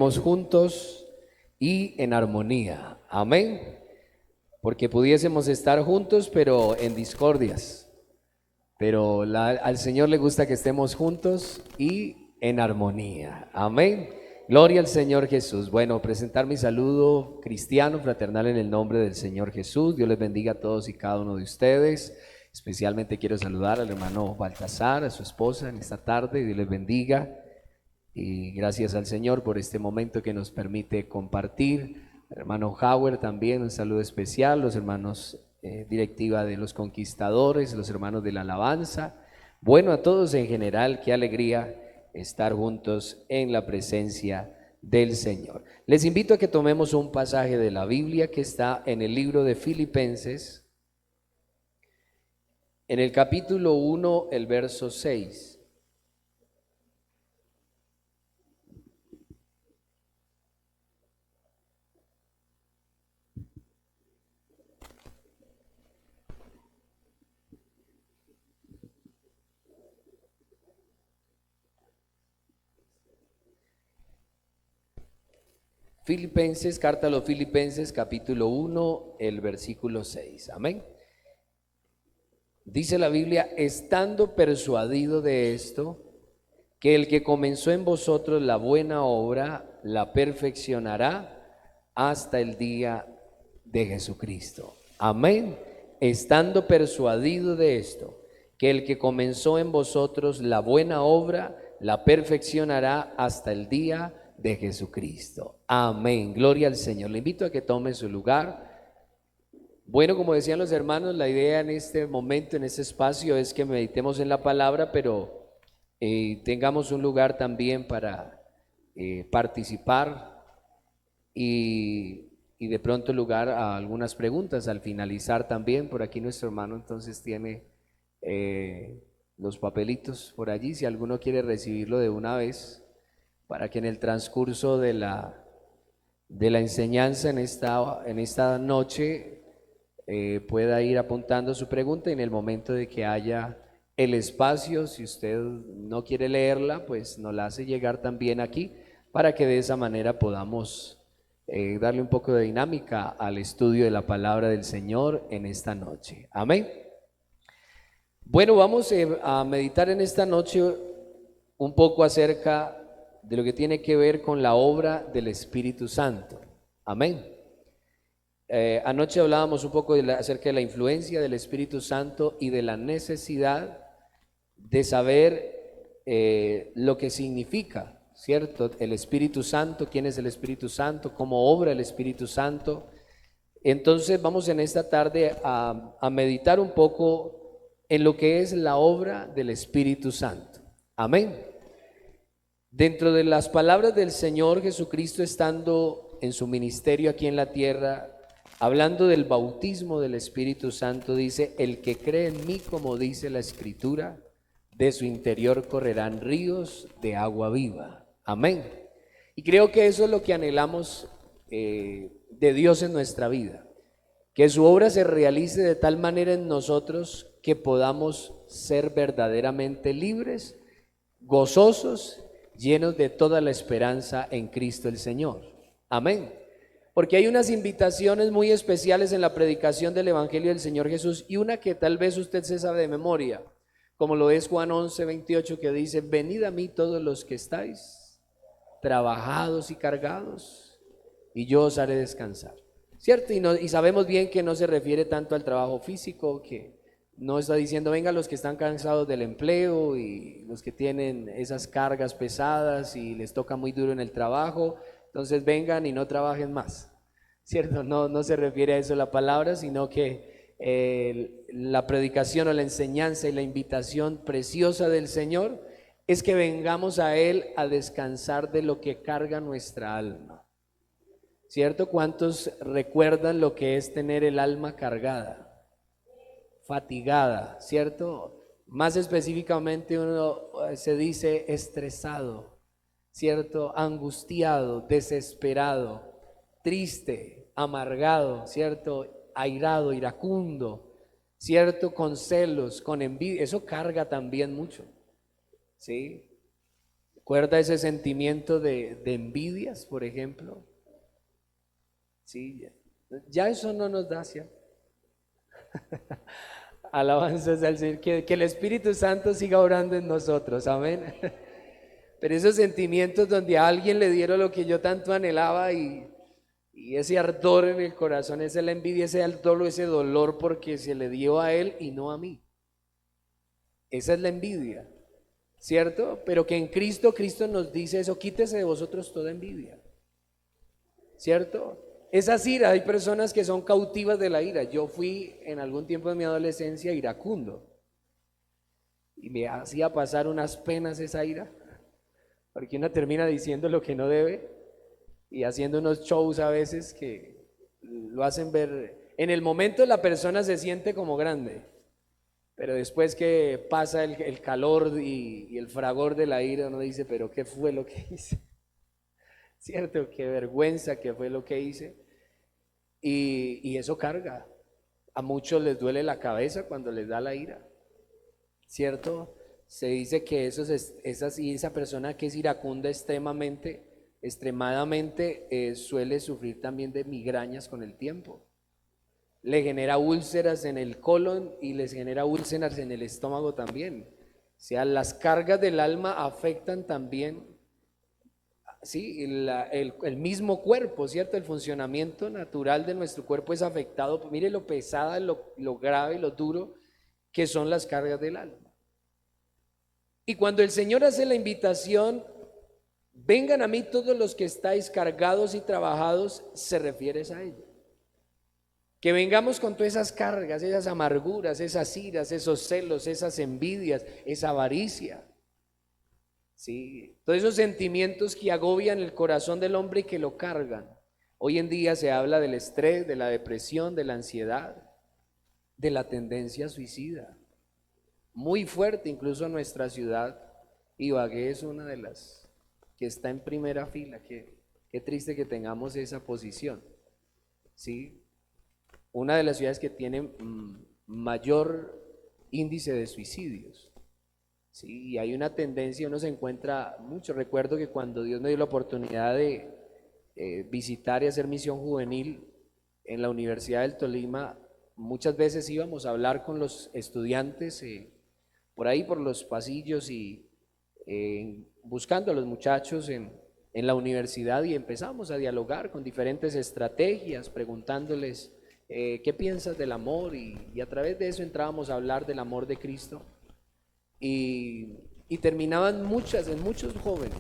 Juntos y en armonía. Amén. Porque pudiésemos estar juntos, pero en discordias. Pero al Señor le gusta que estemos juntos y en armonía. Amén. Gloria al Señor Jesús. Bueno, presentar mi saludo cristiano, fraternal en el nombre del Señor Jesús. Dios les bendiga a todos y cada uno de ustedes. Especialmente quiero saludar al hermano Baltasar, a su esposa en esta tarde. Dios les bendiga. Y gracias al Señor por este momento que nos permite compartir. Hermano Howard también, un saludo especial, los hermanos directiva de los conquistadores, los hermanos de la alabanza. Bueno, a todos en general, qué alegría estar juntos en la presencia del Señor. Les invito a que tomemos un pasaje de la Biblia que está en el libro de Filipenses, en el capítulo 1, el verso 6. Filipenses, carta a los Filipenses, capítulo 1, el versículo 6. Amén. Dice la Biblia: estando persuadido de esto, que el que comenzó en vosotros la buena obra, la perfeccionará hasta el día de Jesucristo. Amén. Estando persuadido de esto, que el que comenzó en vosotros la buena obra, la perfeccionará hasta el día de Jesucristo. Amén. Gloria al Señor. Le invito a que tome su lugar. Bueno, como decían los hermanos, la idea en este momento, en este espacio, es que meditemos en la palabra, pero tengamos un lugar también para participar y de pronto lugar a algunas preguntas al finalizar también. Por aquí nuestro hermano entonces tiene los papelitos por allí, si alguno quiere recibirlo de una vez, para que en el transcurso de la enseñanza en esta noche pueda ir apuntando su pregunta, y en el momento de que haya el espacio, si usted no quiere leerla, pues nos la hace llegar también aquí, para que de esa manera podamos darle un poco de dinámica al estudio de la palabra del Señor en esta noche. Amén. Bueno, vamos a meditar en esta noche un poco acerca de lo que tiene que ver con la obra del Espíritu Santo. Amén. Anoche hablábamos un poco acerca de la influencia del Espíritu Santo y de la necesidad de saber lo que significa, ¿cierto? El Espíritu Santo, quién es el Espíritu Santo, cómo obra el Espíritu Santo. Entonces vamos en esta tarde a meditar un poco en lo que es la obra del Espíritu Santo. Amén. Dentro de las palabras del Señor Jesucristo, estando en su ministerio aquí en la tierra, hablando del bautismo del Espíritu Santo, dice: el que cree en mí, como dice la Escritura, de su interior correrán ríos de agua viva. Amén. Y creo que eso es lo que anhelamos de Dios en nuestra vida, que su obra se realice de tal manera en nosotros que podamos ser verdaderamente libres, gozosos, llenos de toda la esperanza en Cristo el Señor. Amén. Porque hay unas invitaciones muy especiales en la predicación del Evangelio del Señor Jesús, y una que tal vez usted se sabe de memoria, como lo es Juan 11:28, que dice: venid a mí todos los que estáis trabajados y cargados, y yo os haré descansar. ¿Cierto? Y sabemos bien que no se refiere tanto al trabajo físico, que no está diciendo venga los que están cansados del empleo y los que tienen esas cargas pesadas y les toca muy duro en el trabajo, entonces vengan y no trabajen más, ¿cierto? No se refiere a eso la palabra, sino que la predicación o la enseñanza y la invitación preciosa del Señor es que vengamos a Él a descansar de lo que carga nuestra alma, ¿cierto? ¿Cuántos recuerdan lo que es tener el alma cargada, fatigada, ¿cierto? Más específicamente uno se dice estresado, ¿cierto? Angustiado, desesperado, triste, amargado, ¿cierto? Airado, iracundo, ¿cierto? Con celos, con envidia. Eso carga también mucho, ¿sí? ¿Recuerda ese sentimiento de envidias, por ejemplo? Sí, ya eso no nos da, ¿cierto? Alabanzas al Señor, que el Espíritu Santo siga orando en nosotros, amén. Pero esos sentimientos donde a alguien le dieron lo que yo tanto anhelaba y ese ardor en el corazón, esa es la envidia, ese ardor, ese dolor porque se le dio a él y no a mí. Esa es la envidia, ¿cierto? Pero que en Cristo, Cristo nos dice eso, quítese de vosotros toda envidia, ¿cierto? Esa ira, hay personas que son cautivas de la ira. Yo fui en algún tiempo de mi adolescencia iracundo y me hacía pasar unas penas esa ira, porque uno termina diciendo lo que no debe y haciendo unos shows a veces que lo hacen ver. En el momento la persona se siente como grande, pero después que pasa el calor y el fragor de la ira, uno dice, pero ¿qué fue lo que hice? ¿Cierto? Qué vergüenza que fue lo que hice. Y eso carga. A muchos les duele la cabeza cuando les da la ira, ¿cierto? Se dice que esa persona que es iracunda extremadamente suele sufrir también de migrañas con el tiempo. Le genera úlceras en el colon y les genera úlceras en el estómago también. O sea, las cargas del alma afectan también, sí, el mismo cuerpo, ¿cierto? El funcionamiento natural de nuestro cuerpo es afectado. Mire lo pesada, lo grave, lo duro que son las cargas del alma. Y cuando el Señor hace la invitación, vengan a mí todos los que estáis cargados y trabajados, se refiere a ello. Que vengamos con todas esas cargas, esas amarguras, esas iras, esos celos, esas envidias, esa avaricia. Sí, todos esos sentimientos que agobian el corazón del hombre y que lo cargan. Hoy en día se habla del estrés, de la depresión, de la ansiedad, de la tendencia suicida. Muy fuerte, incluso en nuestra ciudad. Ibagué es una de las que está en primera fila. Qué triste que tengamos esa posición. Sí, una de las ciudades que tiene mayor índice de suicidios. Sí, y hay una tendencia, uno se encuentra mucho. Recuerdo que cuando Dios me dio la oportunidad de visitar y hacer misión juvenil en la Universidad del Tolima, muchas veces íbamos a hablar con los estudiantes por ahí, por los pasillos y buscando a los muchachos en la universidad y empezamos a dialogar con diferentes estrategias, preguntándoles ¿qué piensas del amor? Y a través de eso entrábamos a hablar del amor de Cristo. Y terminaban en muchos jóvenes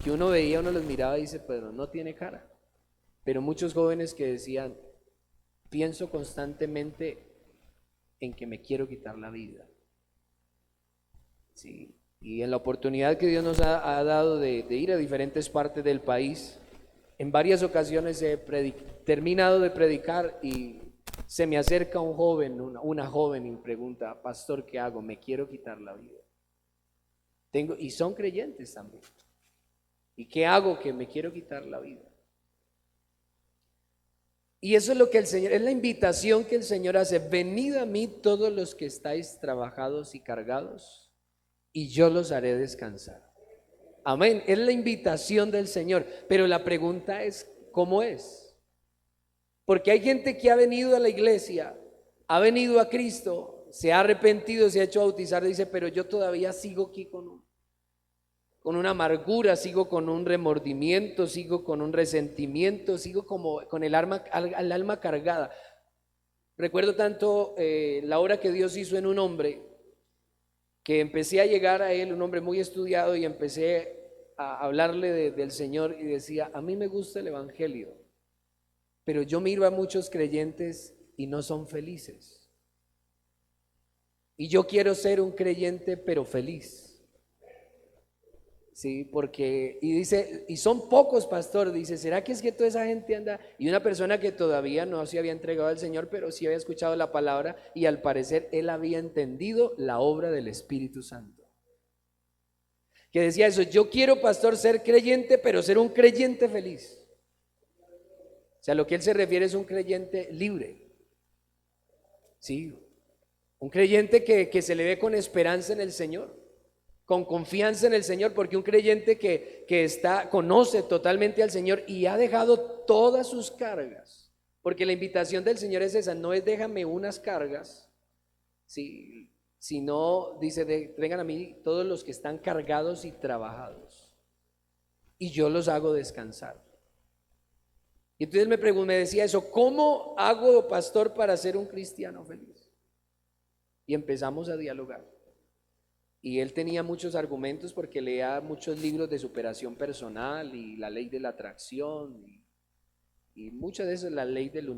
que uno veía, uno los miraba y dice, pero no tiene cara. Pero muchos jóvenes que decían, pienso constantemente en que me quiero quitar la vida. Sí. Y en la oportunidad que Dios nos ha dado de ir a diferentes partes del país, en varias ocasiones he terminado de predicar y se me acerca un joven, una joven y me pregunta, pastor, ¿qué hago? Me quiero quitar la vida. Y son creyentes también. ¿Y qué hago? Que me quiero quitar la vida. Y eso es lo que el Señor, es la invitación que el Señor hace. Venid a mí todos los que estáis trabajados y cargados, y yo los haré descansar. Amén. Es la invitación del Señor. Pero la pregunta es, ¿cómo es? Porque hay gente que ha venido a la iglesia, ha venido a Cristo, se ha arrepentido, se ha hecho bautizar, dice, pero yo todavía sigo aquí con una amargura, sigo con un remordimiento, sigo con un resentimiento, sigo como con el alma cargada. Recuerdo tanto la obra que Dios hizo en un hombre, que empecé a llegar a él, un hombre muy estudiado, y empecé a hablarle del Señor y decía, a mí me gusta el Evangelio, pero yo miro a muchos creyentes y no son felices. Y yo quiero ser un creyente pero feliz. Sí, porque, y dice, y son pocos, pastor, dice, ¿será que es que toda esa gente anda? Y una persona que todavía no se había entregado al Señor, pero sí había escuchado la palabra y al parecer él había entendido la obra del Espíritu Santo. Que decía eso, yo quiero, pastor, ser creyente, pero ser un creyente feliz. O sea, lo que él se refiere es un creyente libre. Sí, un creyente que se le ve con esperanza en el Señor, con confianza en el Señor, porque un creyente que conoce totalmente al Señor y ha dejado todas sus cargas, porque la invitación del Señor es esa, no es déjame unas cargas, sino dice, vengan a mí todos los que están cargados y trabajados, y yo los hago descansar. Y entonces me decía eso, ¿cómo hago, pastor, para ser un cristiano feliz? Y empezamos a dialogar. Y él tenía muchos argumentos porque leía muchos libros de superación personal y la ley de la atracción y muchas de esas, las leyes del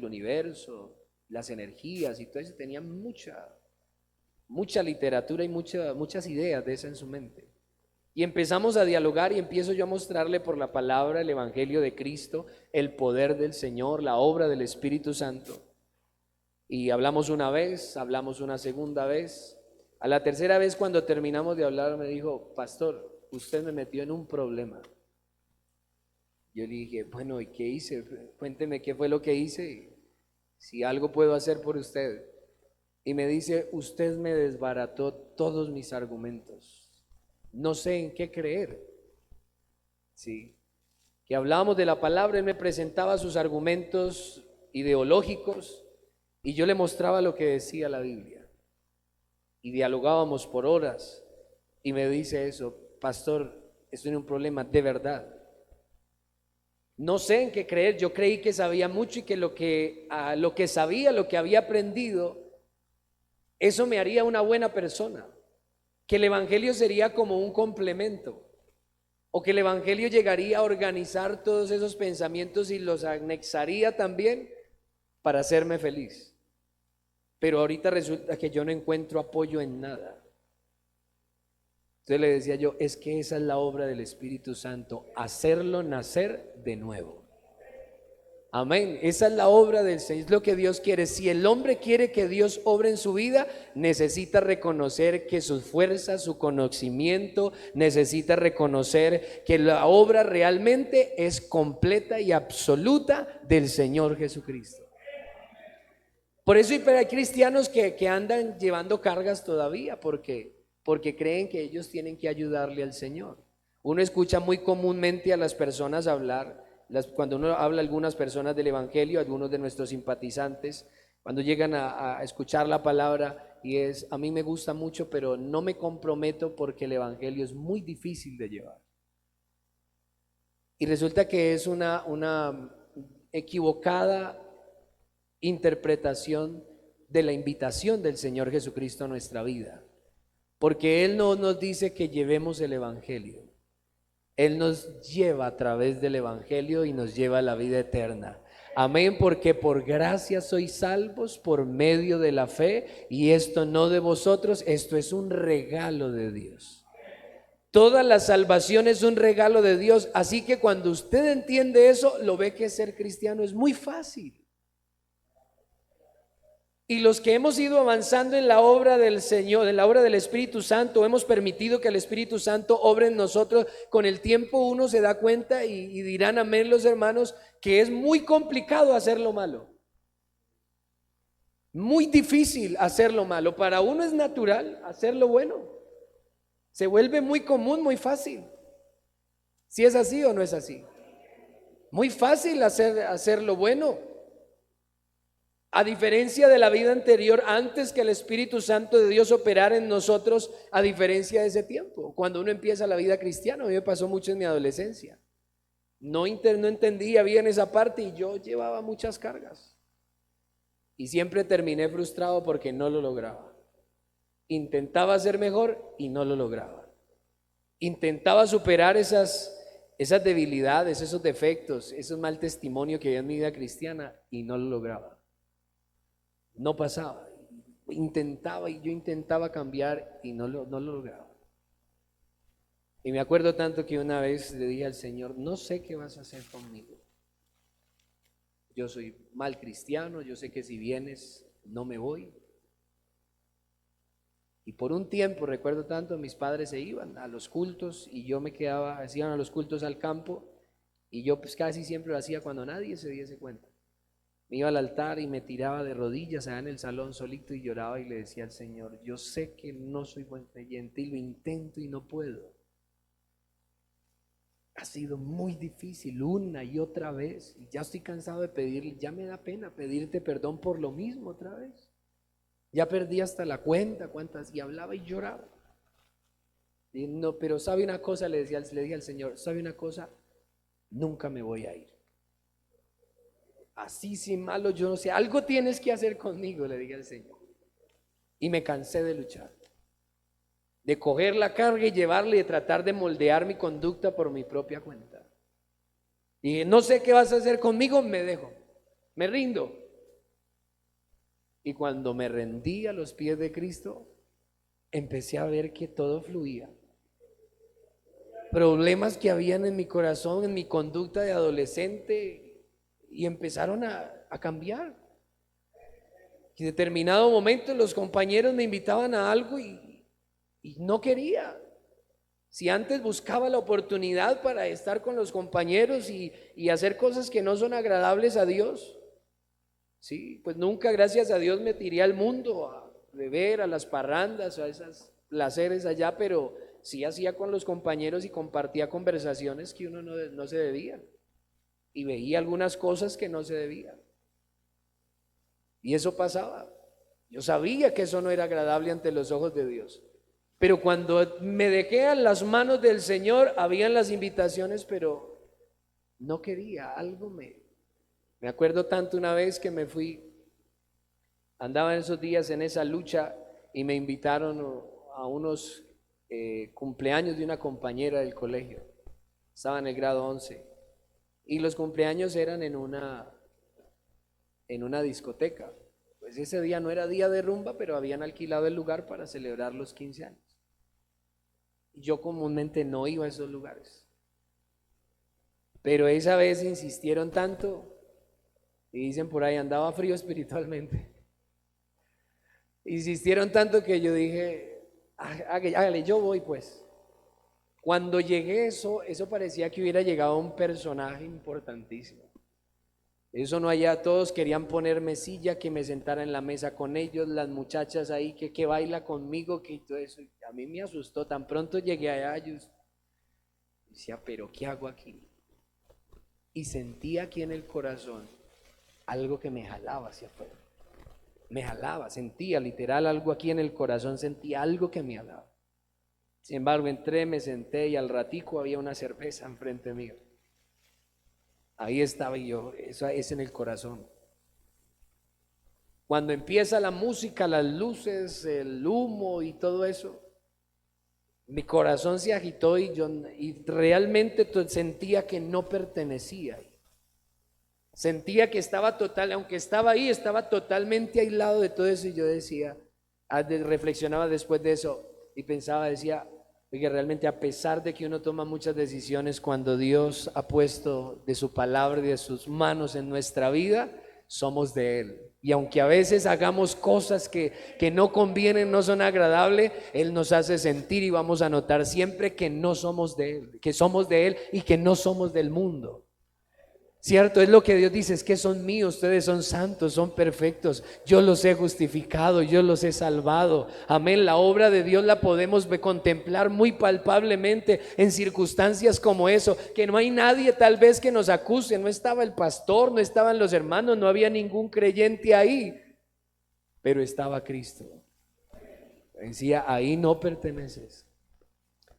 universo, las energías y todo eso. Tenía mucha literatura y muchas ideas de eso en su mente. Y empezamos a dialogar y empiezo yo a mostrarle por la palabra el Evangelio de Cristo, el poder del Señor, la obra del Espíritu Santo. Y hablamos una vez, hablamos una segunda vez. A la tercera vez, cuando terminamos de hablar, me dijo, pastor, usted me metió en un problema. Yo le dije, bueno, ¿y qué hice? Cuénteme qué fue lo que hice, si algo puedo hacer por usted. Y me dice, usted me desbarató todos mis argumentos. No sé en qué creer. Sí. Que hablábamos de la palabra, él me presentaba sus argumentos ideológicos y yo le mostraba lo que decía la Biblia. Y dialogábamos por horas y me dice eso, pastor, estoy en un problema de verdad. No sé en qué creer, yo creí que sabía mucho y que lo que sabía, lo que había aprendido, eso me haría una buena persona, que el Evangelio sería como un complemento, o que el Evangelio llegaría a organizar todos esos pensamientos y los anexaría también para hacerme feliz. Pero ahorita resulta que yo no encuentro apoyo en nada. Entonces le decía yo, es que esa es la obra del Espíritu Santo, hacerlo nacer de nuevo. Amén, esa es la obra del Señor, es lo que Dios quiere. Si el hombre quiere que Dios obre en su vida, necesita reconocer que sus fuerzas, su conocimiento, necesita reconocer que la obra realmente es completa y absoluta del Señor Jesucristo. Por eso hay cristianos que andan llevando cargas todavía, porque creen que ellos tienen que ayudarle al Señor. Uno escucha muy comúnmente a las personas hablar, cuando uno habla a algunas personas del Evangelio, algunos de nuestros simpatizantes, cuando llegan a escuchar la palabra, y es, a mí me gusta mucho, pero no me comprometo porque el Evangelio es muy difícil de llevar. Y resulta que es una equivocada interpretación de la invitación del Señor Jesucristo a nuestra vida, porque Él no nos dice que llevemos el Evangelio, Él nos lleva a través del Evangelio y nos lleva a la vida eterna. Amén, porque por gracia sois salvos por medio de la fe, y esto no de vosotros, esto es un regalo de Dios. Toda la salvación es un regalo de Dios, así que cuando usted entiende eso, lo ve que ser cristiano es muy fácil. Y los que hemos ido avanzando en la obra del Señor, en la obra del Espíritu Santo, hemos permitido que el Espíritu Santo obre en nosotros, con el tiempo uno se da cuenta y dirán amén los hermanos, que es muy complicado hacer lo malo. Muy difícil hacer lo malo. Para uno es natural hacer lo bueno. Se vuelve muy común, muy fácil. ¿Si es así o no es así? Muy fácil hacer lo bueno. A diferencia de la vida anterior, antes que el Espíritu Santo de Dios operara en nosotros, a diferencia de ese tiempo, cuando uno empieza la vida cristiana, a mí me pasó mucho en mi adolescencia. No entendía bien esa parte y yo llevaba muchas cargas. Y siempre terminé frustrado porque no lo lograba. Intentaba ser mejor y no lo lograba. Intentaba superar esas debilidades, esos defectos, esos mal testimonio que había en mi vida cristiana y no lo lograba. No pasaba, yo intentaba cambiar y no lo lograba. Y me acuerdo tanto que una vez le dije al Señor, no sé qué vas a hacer conmigo. Yo soy mal cristiano, yo sé que si vienes no me voy. Y por un tiempo, recuerdo tanto, mis padres se iban a los cultos y yo me quedaba, hacían a los cultos al campo y yo pues casi siempre lo hacía cuando nadie se diese cuenta. Me iba al altar y me tiraba de rodillas allá en el salón solito y lloraba y le decía al Señor, yo sé que no soy buen creyente y lo intento y no puedo. Ha sido muy difícil una y otra vez y ya estoy cansado de pedir, ya me da pena pedirte perdón por lo mismo otra vez. Ya perdí hasta la cuenta cuántas y hablaba y lloraba. Y no, pero sabe una cosa, le dije al Señor, sabe una cosa, nunca me voy a ir. Así sin malo, yo no sé, algo tienes que hacer conmigo, le dije al Señor. Y me cansé de luchar, de coger la carga y llevarla y de tratar de moldear mi conducta por mi propia cuenta. Y no sé qué vas a hacer conmigo, me dejo, me rindo. Y cuando me rendí a los pies de Cristo, empecé a ver que todo fluía. Problemas que habían en mi corazón, en mi conducta de adolescente, y empezaron a cambiar. Y en determinado momento los compañeros me invitaban a algo y no quería. Si antes buscaba la oportunidad para estar con los compañeros y hacer cosas que no son agradables a Dios, sí, pues nunca, gracias a Dios, me tiré al mundo a beber, a las parrandas, a esos placeres allá, pero sí hacía con los compañeros y compartía conversaciones que uno no se debía. Y veía algunas cosas que no se debían. Y eso pasaba. Yo sabía que eso no era agradable ante los ojos de Dios. Pero cuando me dejé en las manos del Señor, habían las invitaciones, pero no quería, algo me acuerdo tanto una vez que me fui, andaba en esos días en esa lucha y me invitaron a unos cumpleaños de una compañera del colegio. Estaba en el grado 11. Y los cumpleaños eran en una discoteca. Pues ese día no era día de rumba, pero habían alquilado el lugar para celebrar los 15 años. Y yo comúnmente no iba a esos lugares. Pero esa vez insistieron tanto, y dicen por ahí, andaba frío espiritualmente. Insistieron tanto que yo dije, hágale, yo voy pues. Cuando llegué eso parecía que hubiera llegado un personaje importantísimo. Eso no allá, todos querían ponerme silla, que me sentara en la mesa con ellos, las muchachas ahí que baila conmigo, que todo eso. A mí me asustó, tan pronto llegué allá, yo decía, pero ¿qué hago aquí? Y sentía aquí en el corazón algo que me jalaba hacia afuera. Me jalaba, sentía literal algo aquí en el corazón, sentía algo que me jalaba. Sin embargo, entré, me senté y al ratico había una cerveza enfrente mío. Ahí estaba yo, eso es en el corazón. Cuando empieza la música, las luces, el humo y todo eso, mi corazón se agitó y realmente sentía que no pertenecía. Sentía que estaba aunque estaba ahí, estaba totalmente aislado de todo eso. Y yo decía, reflexionaba después de eso y pensaba, decía, que realmente a pesar de que uno toma muchas decisiones, cuando Dios ha puesto de su palabra y de sus manos en nuestra vida, somos de Él. Y aunque a veces hagamos cosas que no convienen, no son agradables, Él nos hace sentir y vamos a notar siempre que no somos de Él, que somos de Él y que no somos del mundo. Cierto, es lo que Dios dice, es que son míos, ustedes son santos, son perfectos, yo los he justificado, yo los he salvado. Amén, la obra de Dios la podemos contemplar muy palpablemente en circunstancias como eso, que no hay nadie tal vez que nos acuse, no estaba el pastor, no estaban los hermanos, no había ningún creyente ahí, pero estaba Cristo. Decía, ahí no perteneces.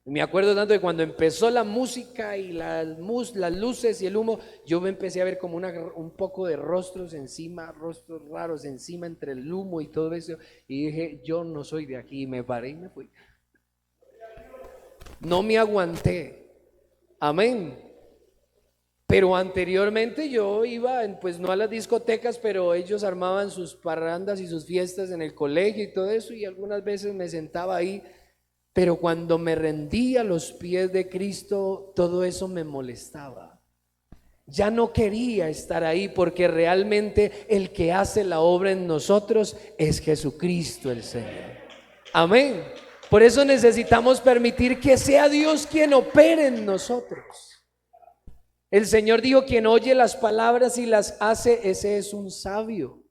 Me acuerdo tanto de cuando empezó la música y las luces y el humo, yo me empecé a ver como un poco de rostros encima, rostros raros encima entre el humo y todo eso, y dije, yo no soy de aquí, y me paré y me fui. No me aguanté, amén. Pero anteriormente yo iba, pues no a las discotecas, pero ellos armaban sus parrandas y sus fiestas en el colegio y todo eso, y algunas veces me sentaba ahí. Pero cuando me rendí a los pies de Cristo, todo eso me molestaba. Ya no quería estar ahí porque realmente el que hace la obra en nosotros es Jesucristo el Señor. Amén. Por eso necesitamos permitir que sea Dios quien opere en nosotros. El Señor dijo, quien oye las palabras y las hace, ese es un sabio.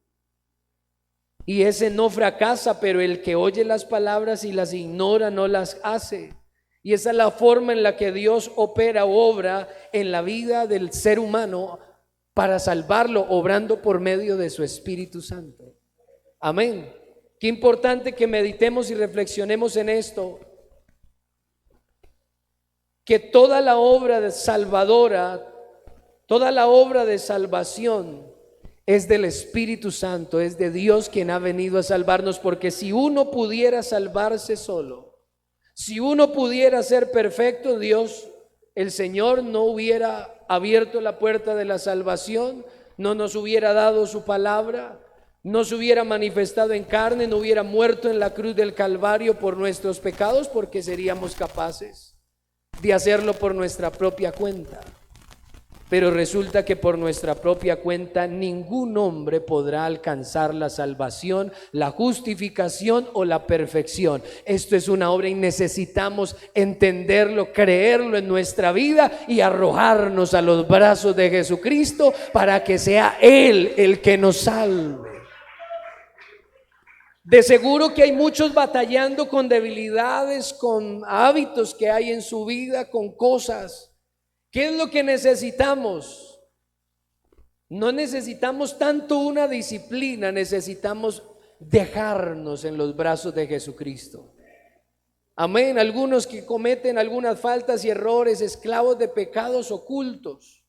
Y ese no fracasa, pero el que oye las palabras y las ignora no las hace. Y esa es la forma en la que Dios opera, obra en la vida del ser humano para salvarlo, obrando por medio de su Espíritu Santo. Amén. Qué importante que meditemos y reflexionemos en esto. Que toda la obra de salvadora, toda la obra de salvación es del Espíritu Santo, es de Dios quien ha venido a salvarnos, porque si uno pudiera salvarse solo, si uno pudiera ser perfecto, Dios, el Señor, no hubiera abierto la puerta de la salvación, no nos hubiera dado su palabra, no se hubiera manifestado en carne, no hubiera muerto en la cruz del Calvario por nuestros pecados, porque seríamos capaces de hacerlo por nuestra propia cuenta. Pero resulta que por nuestra propia cuenta ningún hombre podrá alcanzar la salvación, la justificación o la perfección. Esto es una obra y necesitamos entenderlo, creerlo en nuestra vida y arrojarnos a los brazos de Jesucristo para que sea Él el que nos salve. De seguro que hay muchos batallando con debilidades, con hábitos que hay en su vida, con cosas. ¿Qué es lo que necesitamos? No necesitamos tanto una disciplina, necesitamos dejarnos en los brazos de Jesucristo. Amén. Algunos que cometen algunas faltas y errores, esclavos de pecados ocultos,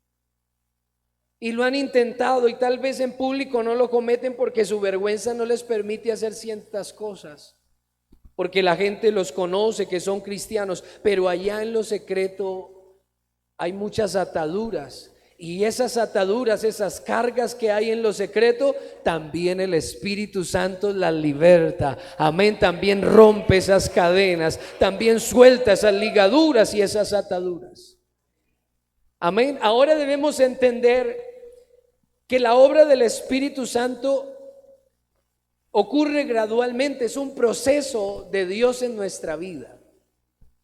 y lo han intentado y tal vez en público no lo cometen porque su vergüenza no les permite hacer ciertas cosas, porque la gente los conoce que son cristianos, pero allá en lo secreto hay muchas ataduras, y esas ataduras, esas cargas que hay en lo secreto, también el Espíritu Santo las liberta. Amén. También rompe esas cadenas, también suelta esas ligaduras y esas ataduras. Amén. Ahora debemos entender que la obra del Espíritu Santo ocurre gradualmente, es un proceso de Dios en nuestra vida.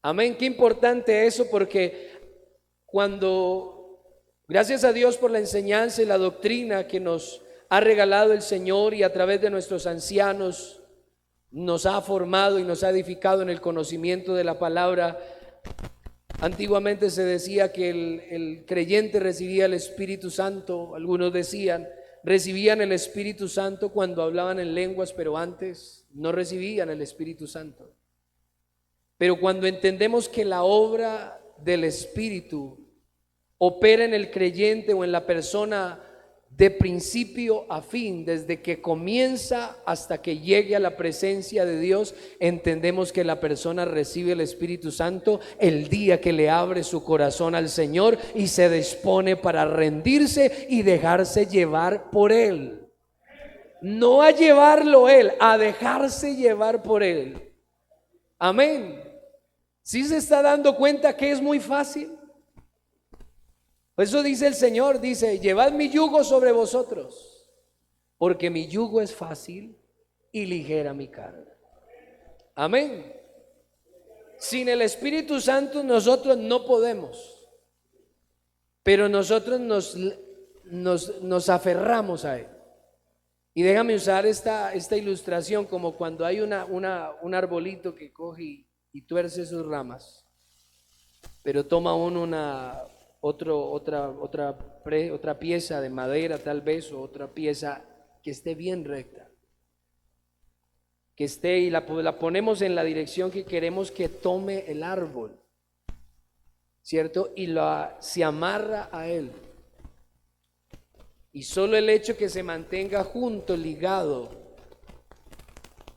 Amén. Qué importante eso, porque gracias a Dios por la enseñanza y la doctrina que nos ha regalado el Señor, y a través de nuestros ancianos nos ha formado y nos ha edificado en el conocimiento de la palabra. Antiguamente se decía que el creyente recibía el Espíritu Santo. Algunos decían, recibían el Espíritu Santo cuando hablaban en lenguas, pero antes no recibían el Espíritu Santo. Pero cuando entendemos que la obra del Espíritu opera en el creyente o en la persona de principio a fin, desde que comienza hasta que llegue a la presencia de Dios, entendemos que la persona recibe el Espíritu Santo el día que le abre su corazón al Señor y se dispone para rendirse y dejarse llevar por Él. No a llevarlo Él, a dejarse llevar por Él. Amén. ¿Sí se está dando cuenta que es muy fácil? Por eso dice el Señor, dice, llevad mi yugo sobre vosotros, porque mi yugo es fácil y ligera mi carga. Amén. Sin el Espíritu Santo nosotros no podemos, pero nosotros nos aferramos a Él. Y déjame usar esta ilustración como cuando hay un arbolito que coge y tuerce sus ramas, pero toma otra pieza de madera tal vez, o otra pieza que esté bien recta, que esté, y la ponemos en la dirección que queremos que tome el árbol, ¿cierto? Y se amarra a él, y solo el hecho que se mantenga junto, ligado,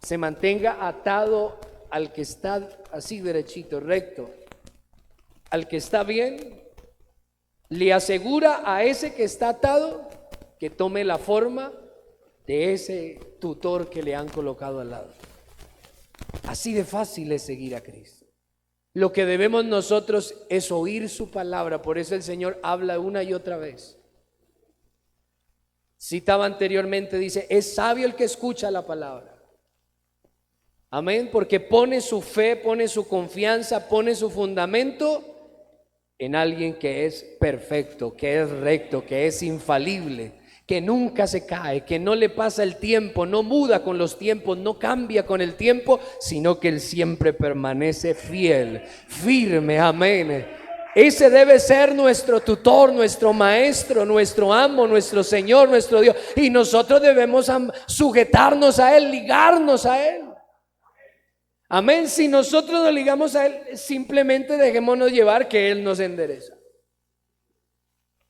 se mantenga atado al que está así derechito, recto, al que está bien, le asegura a ese que está atado que tome la forma de ese tutor que le han colocado al lado. Así de fácil es seguir a Cristo. Lo que debemos nosotros es oír su palabra. Por eso el Señor habla una y otra vez. Citaba anteriormente, dice, es sabio el que escucha la palabra. Amén, porque pone su fe, pone su confianza, pone su fundamento en alguien que es perfecto, que es recto, que es infalible, que nunca se cae, que no le pasa el tiempo, no muda con los tiempos, no cambia con el tiempo, sino que Él siempre permanece fiel, firme, amén. Ese debe ser nuestro tutor, nuestro maestro, nuestro amo, nuestro Señor, nuestro Dios. Y nosotros debemos sujetarnos a Él, ligarnos a Él. Amén. Si nosotros nos ligamos a Él, simplemente dejémonos llevar, que Él nos endereza.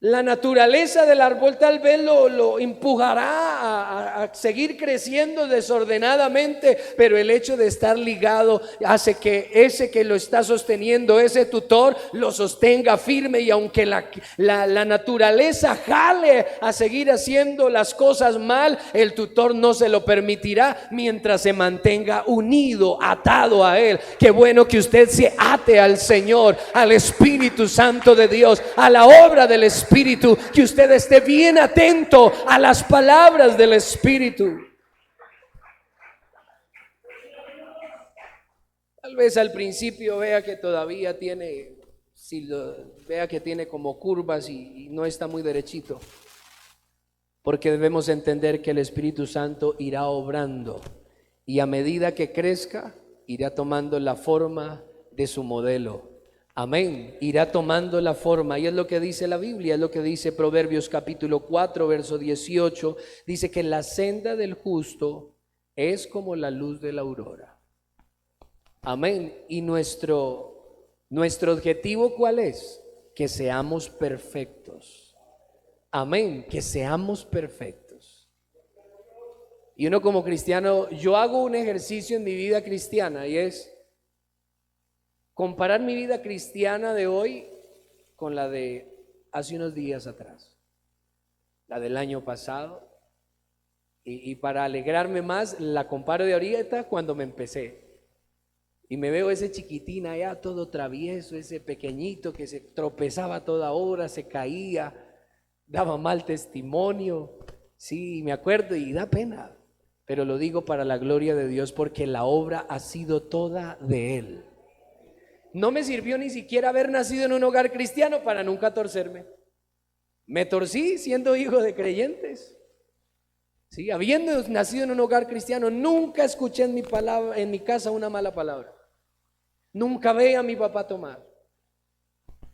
La naturaleza del árbol tal vez lo empujará a seguir creciendo desordenadamente, pero el hecho de estar ligado hace que ese que lo está sosteniendo, ese tutor, lo sostenga firme. Y aunque la naturaleza jale a seguir haciendo las cosas mal, el tutor no se lo permitirá mientras se mantenga unido, atado a Él. Qué bueno que usted se ate al Señor, al Espíritu Santo de Dios, a la obra del Espíritu, que usted esté bien atento a las palabras del Espíritu. Tal vez al principio vea que todavía tiene, vea que tiene como curvas y no está muy derechito, porque debemos entender que el Espíritu Santo irá obrando, y a medida que crezca irá tomando la forma de su modelo. Amén. Irá tomando la forma, y es lo que dice la Biblia, es lo que dice Proverbios capítulo 4 verso 18. Dice que la senda del justo es como la luz de la aurora. Amén. Y nuestro objetivo, ¿cuál es? Que seamos perfectos. Amén. Que seamos perfectos. Y uno como cristiano, yo hago un ejercicio en mi vida cristiana, y es comparar mi vida cristiana de hoy con la de hace unos días atrás, la del año pasado, y para alegrarme más la comparo de ahorita cuando me empecé, y me veo ese chiquitín allá todo travieso, ese pequeñito que se tropezaba a toda hora, se caía, daba mal testimonio. Sí, me acuerdo y da pena, pero lo digo para la gloria de Dios, porque la obra ha sido toda de Él. No me sirvió ni siquiera haber nacido en un hogar cristiano para nunca torcerme. Me torcí siendo hijo de creyentes. Sí, habiendo nacido en un hogar cristiano, nunca escuché en mi casa una mala palabra. Nunca vi a mi papá tomar.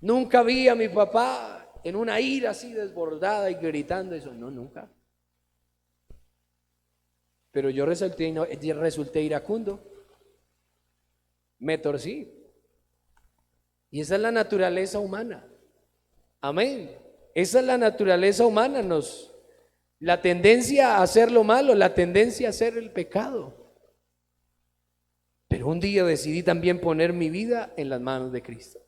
Nunca vi a mi papá en una ira así desbordada y gritando eso. No, nunca. Pero yo resulté iracundo. Me torcí. Y esa es la naturaleza humana. Amén. Esa es la naturaleza humana. La tendencia a hacer lo malo, la tendencia a hacer el pecado. Pero un día decidí también poner mi vida en las manos de Cristo.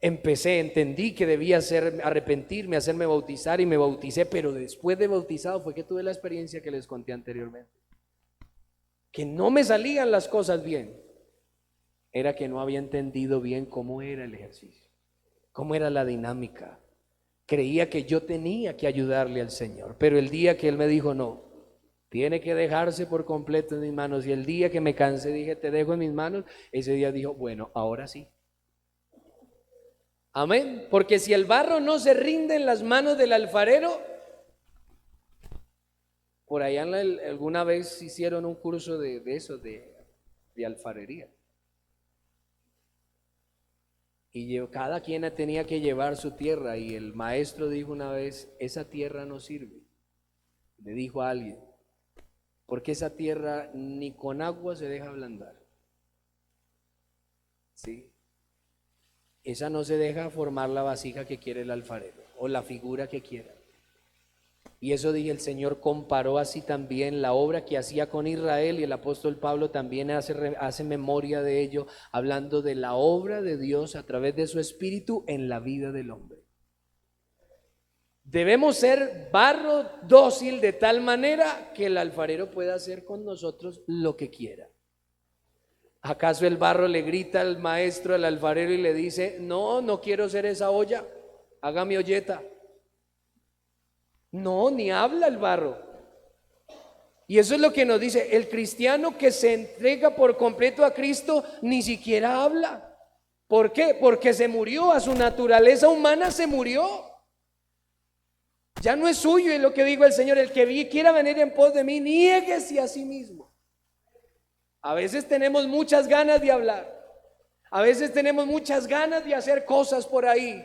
Entendí que debía arrepentirme, hacerme bautizar, y me bauticé, pero después de bautizado fue que tuve la experiencia que les conté anteriormente. Que no me salían las cosas bien. Era que no había entendido bien cómo era el ejercicio, cómo era la dinámica. Creía que yo tenía que ayudarle al Señor, pero el día que Él me dijo no, tiene que dejarse por completo en mis manos, y el día que me cansé dije te dejo en mis manos, ese día dijo bueno, ahora sí. Amén. Porque si el barro no se rinde en las manos del alfarero, por allá alguna vez hicieron un curso de eso, de alfarería. Y cada quien tenía que llevar su tierra, y el maestro dijo una vez, esa tierra no sirve. Le dijo a alguien, porque esa tierra ni con agua se deja ablandar. ¿Sí? Esa no se deja formar la vasija que quiere el alfarero o la figura que quiera. Y eso dije, el Señor comparó así también la obra que hacía con Israel, y el apóstol Pablo también hace memoria de ello, hablando de la obra de Dios a través de su Espíritu en la vida del hombre. Debemos ser barro dócil de tal manera que el alfarero pueda hacer con nosotros lo que quiera. ¿Acaso el barro le grita al maestro, al alfarero, y le dice, no quiero ser esa olla, hágame olleta? No, ni habla el barro. Y eso es lo que nos dice el cristiano que se entrega por completo a Cristo, ni siquiera habla. ¿Por qué? Porque se murió, a su naturaleza humana se murió. Ya no es suyo, es lo que dijo el Señor: el que quiera venir en pos de mí, niéguese a sí mismo. A veces tenemos muchas ganas de hablar, a veces tenemos muchas ganas de hacer cosas por ahí,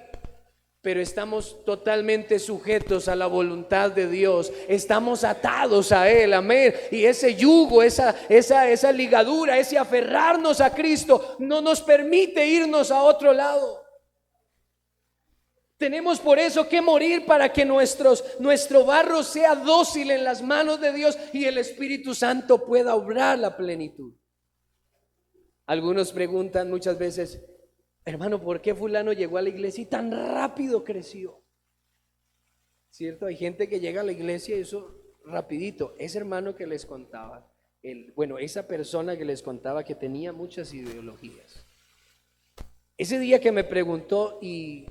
pero estamos totalmente sujetos a la voluntad de Dios, estamos atados a Él, amén. Y ese yugo, esa ligadura, ese aferrarnos a Cristo no nos permite irnos a otro lado. Tenemos por eso que morir para que nuestro barro sea dócil en las manos de Dios y el Espíritu Santo pueda obrar la plenitud. Algunos preguntan muchas veces: hermano, ¿por qué fulano llegó a la iglesia y tan rápido creció? ¿Cierto? Hay gente que llega a la iglesia y eso rapidito. Ese hermano que les contaba, esa persona que les contaba que tenía muchas ideologías. Ese día que me preguntó y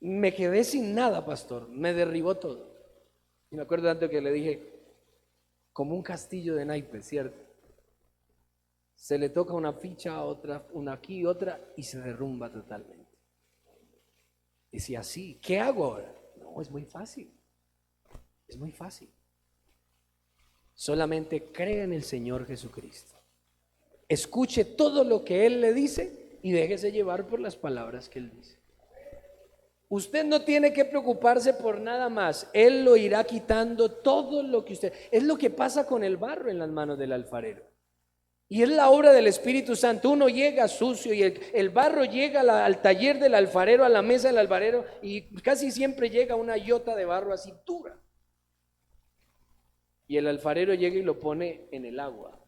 me quedé sin nada, pastor, me derribó todo. Y me acuerdo tanto que le dije: como un castillo de naipes, ¿cierto? Se le toca una ficha a otra, una aquí y otra, y se derrumba totalmente. Decía: sí, ¿qué hago ahora? No, es muy fácil. Es muy fácil. Solamente cree en el Señor Jesucristo. Escuche todo lo que Él le dice y déjese llevar por las palabras que Él dice. Usted no tiene que preocuparse por nada más. Él lo irá quitando todo lo que usted... Es lo que pasa con el barro en las manos del alfarero. Y es la obra del Espíritu Santo. Uno llega sucio y el barro llega al taller del alfarero, a la mesa del alfarero, y casi siempre llega una yota de barro así dura. Y el alfarero llega y lo pone en el agua.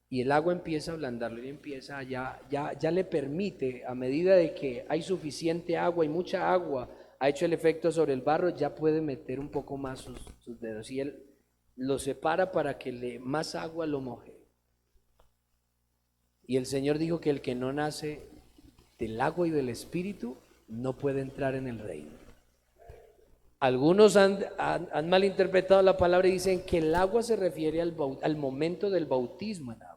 Y el agua empieza a ablandarlo y empieza ya le permite, a medida de que hay suficiente agua y mucha agua ha hecho el efecto sobre el barro, ya puede meter un poco más sus dedos. Y él lo separa para que más agua lo moje. Y el Señor dijo que el que no nace del agua y del Espíritu no puede entrar en el reino. Algunos han malinterpretado la palabra y dicen que el agua se refiere al momento del bautismo en agua.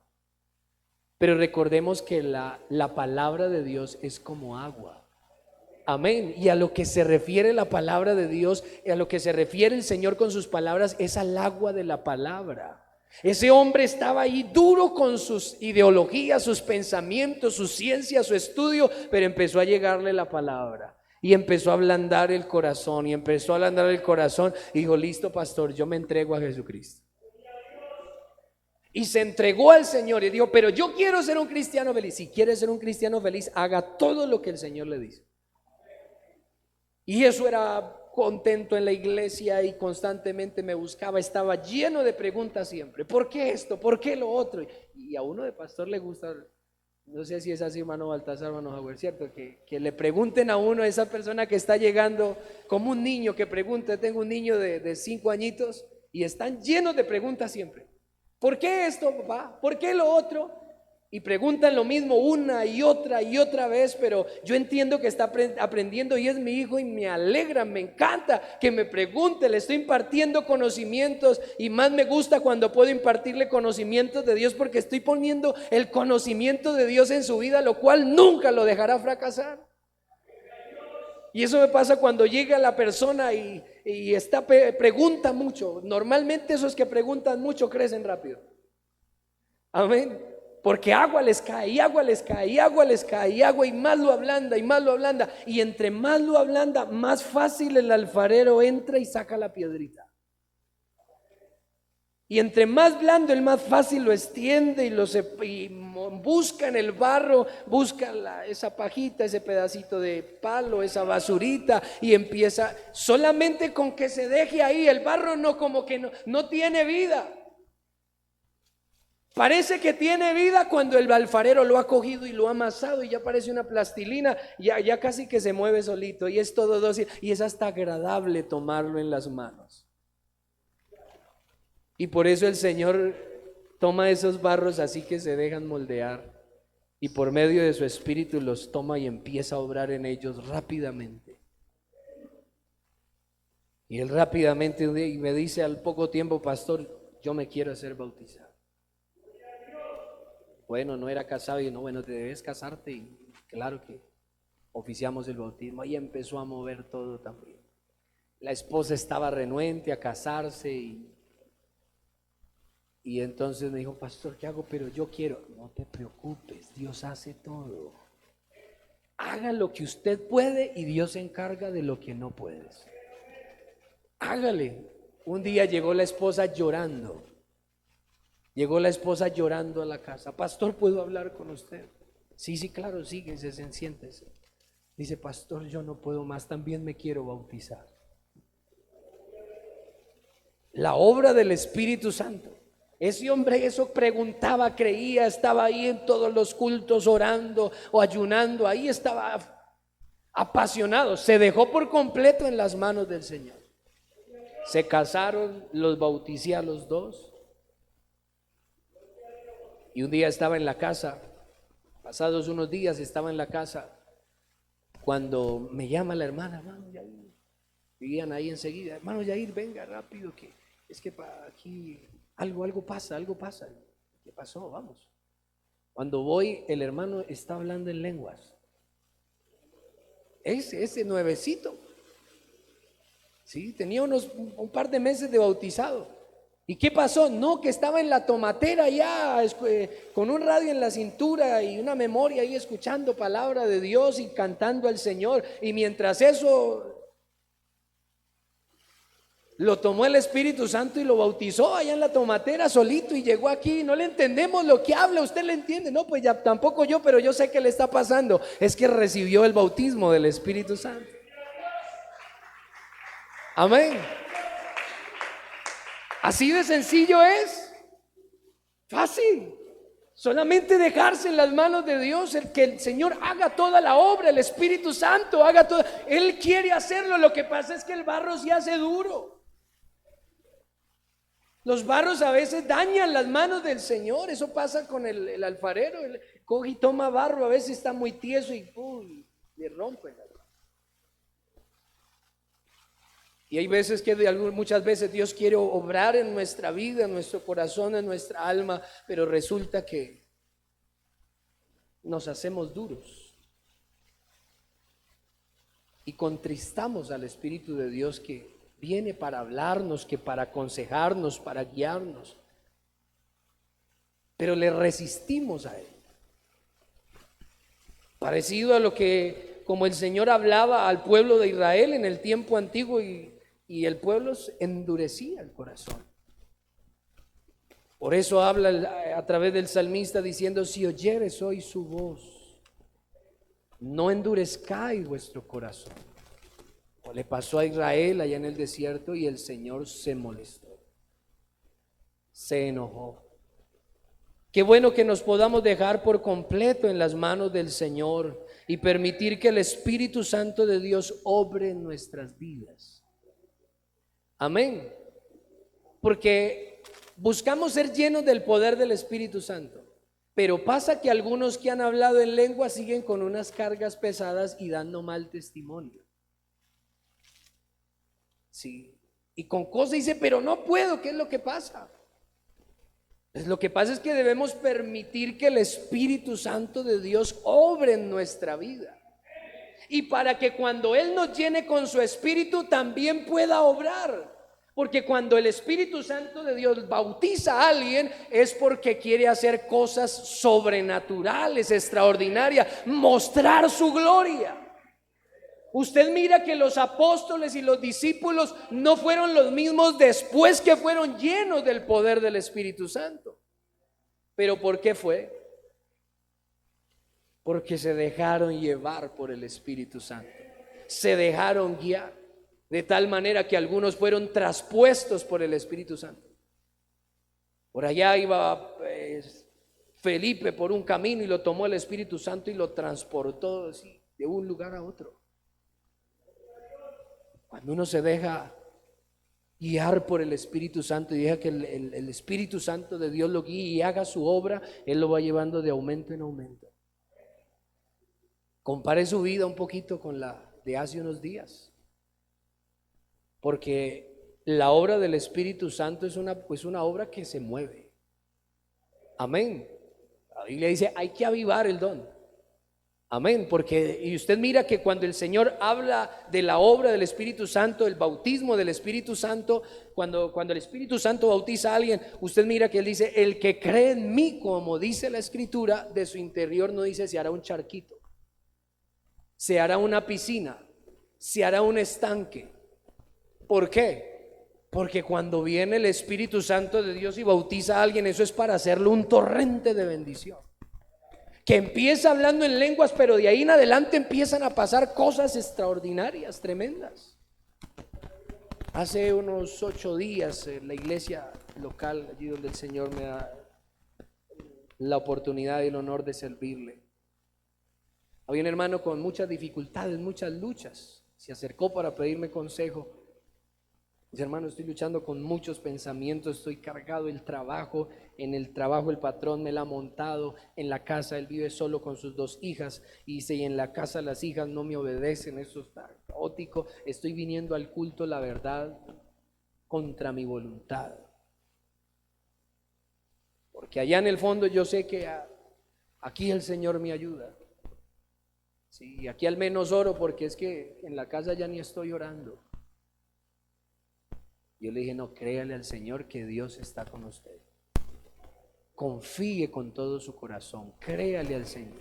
Pero recordemos que la palabra de Dios es como agua. Amén. Y a lo que se refiere la palabra de Dios, a lo que se refiere el Señor con sus palabras, es al agua de la palabra. Ese hombre estaba ahí duro con sus ideologías, sus pensamientos, su ciencia, su estudio, pero empezó a llegarle la palabra. Y empezó a ablandar el corazón, y dijo: listo, pastor, yo me entrego a Jesucristo. Y se entregó al Señor y dijo: pero yo quiero ser un cristiano feliz. Si quiere ser un cristiano feliz, haga todo lo que el Señor le dice. Y eso era contento en la iglesia y constantemente me buscaba. Estaba lleno de preguntas siempre: ¿por qué esto? ¿Por qué lo otro? Y a uno de pastor le gusta, no sé si es así, hermano Baltasar, hermano Howard, ¿cierto? Que le pregunten a uno, a esa persona que está llegando, como un niño que pregunta. Tengo un niño de 5 añitos y están llenos de preguntas siempre. ¿Por qué esto, papá? ¿Por qué lo otro? Y preguntan lo mismo una y otra vez, pero yo entiendo que está aprendiendo y es mi hijo y me alegra, me encanta que me pregunte. Le estoy impartiendo conocimientos y más me gusta cuando puedo impartirle conocimientos de Dios, porque estoy poniendo el conocimiento de Dios en su vida, lo cual nunca lo dejará fracasar. Y eso me pasa cuando llega la persona y pregunta mucho. Normalmente esos que preguntan mucho crecen rápido. Amén. Porque agua les cae, y agua les cae, y agua les cae, y agua, y más lo ablanda, y más lo ablanda. Y entre más lo ablanda, más fácil el alfarero entra y saca la piedrita. Y entre más blando, el más fácil lo extiende y busca en el barro, busca esa pajita, ese pedacito de palo, esa basurita, y empieza solamente con que se deje ahí. El barro no tiene vida. Parece que tiene vida cuando el alfarero lo ha cogido y lo ha amasado y ya parece una plastilina, ya casi que se mueve solito y es todo dócil y es hasta agradable tomarlo en las manos. Y por eso el Señor toma esos barros así que se dejan moldear y por medio de su Espíritu los toma y empieza a obrar en ellos rápidamente. Y él rápidamente me dice al poco tiempo: pastor, yo me quiero hacer bautizar. Bueno, no era casado y no, bueno, te debes casarte y claro que oficiamos el bautismo. Ahí empezó a mover todo también. La esposa estaba renuente a casarse y entonces me dijo, pastor, ¿qué hago? Pero yo quiero. No te preocupes, Dios hace todo. Haga lo que usted puede y Dios se encarga de lo que no puedes. Hágale. Un día llegó la esposa llorando. Llegó la esposa llorando a la casa. Pastor, ¿puedo hablar con usted? Sí, sí, claro, síguese, siéntese. Dice, pastor, yo no puedo más, también me quiero bautizar. La obra del Espíritu Santo. Ese hombre eso preguntaba, creía, estaba ahí en todos los cultos orando o ayunando, ahí estaba apasionado, se dejó por completo en las manos del Señor. Se casaron, los bauticé a los dos. Y un día estaba en la casa, pasados unos días estaba en la casa, cuando me llama la hermano Yair, vivían ahí enseguida, hermano Yair, venga rápido, que es que aquí algo pasa. ¿Qué pasó? Vamos. Cuando voy, el hermano está hablando en lenguas. Ese nuevecito, sí, tenía un par de meses de bautizado. ¿Y qué pasó? No, que estaba en la tomatera ya, con un radio en la cintura y una memoria ahí escuchando palabra de Dios y cantando al Señor. Y mientras eso lo tomó el Espíritu Santo y lo bautizó allá en la tomatera solito y llegó aquí. No le entendemos lo que habla, usted le entiende. No, pues ya tampoco yo, pero yo sé que le está pasando. Es que recibió el bautismo del Espíritu Santo. Amén. Así de sencillo es. Fácil. Solamente dejarse en las manos de Dios, el que el Señor haga toda la obra, el Espíritu Santo haga todo. Él quiere hacerlo, lo que pasa es que el barro se hace duro. Los barros a veces dañan las manos del Señor. Eso pasa con el alfarero. Él coge y toma barro, a veces está muy tieso y le rompe. Y hay veces que muchas veces Dios quiere obrar en nuestra vida, en nuestro corazón, en nuestra alma, pero resulta que nos hacemos duros y contristamos al Espíritu de Dios que viene para hablarnos, que para aconsejarnos, para guiarnos, pero le resistimos a Él. Parecido a lo que como el Señor hablaba al pueblo de Israel en el tiempo antiguo y el pueblo endurecía el corazón. Por eso habla a través del salmista diciendo, si oyeres hoy su voz, no endurezcáis vuestro corazón. O le pasó a Israel allá en el desierto y el Señor se molestó, se enojó. Qué bueno que nos podamos dejar por completo en las manos del Señor y permitir que el Espíritu Santo de Dios obre en nuestras vidas. Amén. Porque buscamos ser llenos del poder del Espíritu Santo, pero pasa que algunos que han hablado en lengua siguen con unas cargas pesadas y dando mal testimonio. Sí. Y con cosas dice, pero no puedo, ¿qué es lo que pasa? Pues lo que pasa es que debemos permitir que el Espíritu Santo de Dios obre en nuestra vida. Y para que cuando Él nos llene con su Espíritu también pueda obrar. Porque cuando el Espíritu Santo de Dios bautiza a alguien es porque quiere hacer cosas sobrenaturales, extraordinarias, mostrar su gloria. Usted mira que los apóstoles y los discípulos no fueron los mismos después que fueron llenos del poder del Espíritu Santo. ¿Pero por qué fue? Porque se dejaron llevar por el Espíritu Santo. Se dejaron guiar. De tal manera que algunos fueron traspuestos por el Espíritu Santo. Por allá iba Felipe por un camino y lo tomó el Espíritu Santo y lo transportó así, de un lugar a otro. Cuando uno se deja guiar por el Espíritu Santo y deja que el Espíritu Santo de Dios lo guíe y haga su obra, Él lo va llevando de aumento en aumento. Compare su vida un poquito con la de hace unos días. Porque la obra del Espíritu Santo es una obra que se mueve. Amén. Biblia dice, hay que avivar el don. Amén, porque y usted mira que cuando el Señor habla de la obra del Espíritu Santo, el bautismo del Espíritu Santo, cuando el Espíritu Santo bautiza a alguien, usted mira que Él dice, el que cree en mí, como dice la Escritura, de su interior no dice se hará un charquito, se hará una piscina, se hará un estanque. ¿Por qué? Porque cuando viene el Espíritu Santo de Dios y bautiza a alguien, eso es para hacerle un torrente de bendición. Que empieza hablando en lenguas, pero de ahí en adelante empiezan a pasar cosas extraordinarias, tremendas. Hace unos 8 días en la iglesia local, allí donde el Señor me da la oportunidad y el honor de servirle, había un hermano con muchas dificultades, muchas luchas. Se acercó para pedirme consejo. Dice, hermano, estoy luchando con muchos pensamientos, estoy cargado del trabajo. En el trabajo el patrón me la ha montado, en la casa él vive solo con sus 2 hijas, y dice, y en la casa las hijas no me obedecen, eso está caótico. Estoy viniendo al culto, la verdad, contra mi voluntad. Porque allá en el fondo yo sé que aquí el Señor me ayuda. Sí, aquí al menos oro, porque es que en la casa ya ni estoy orando. Yo le dije, no, créale al Señor que Dios está con usted. Confíe con todo su corazón, créale al Señor.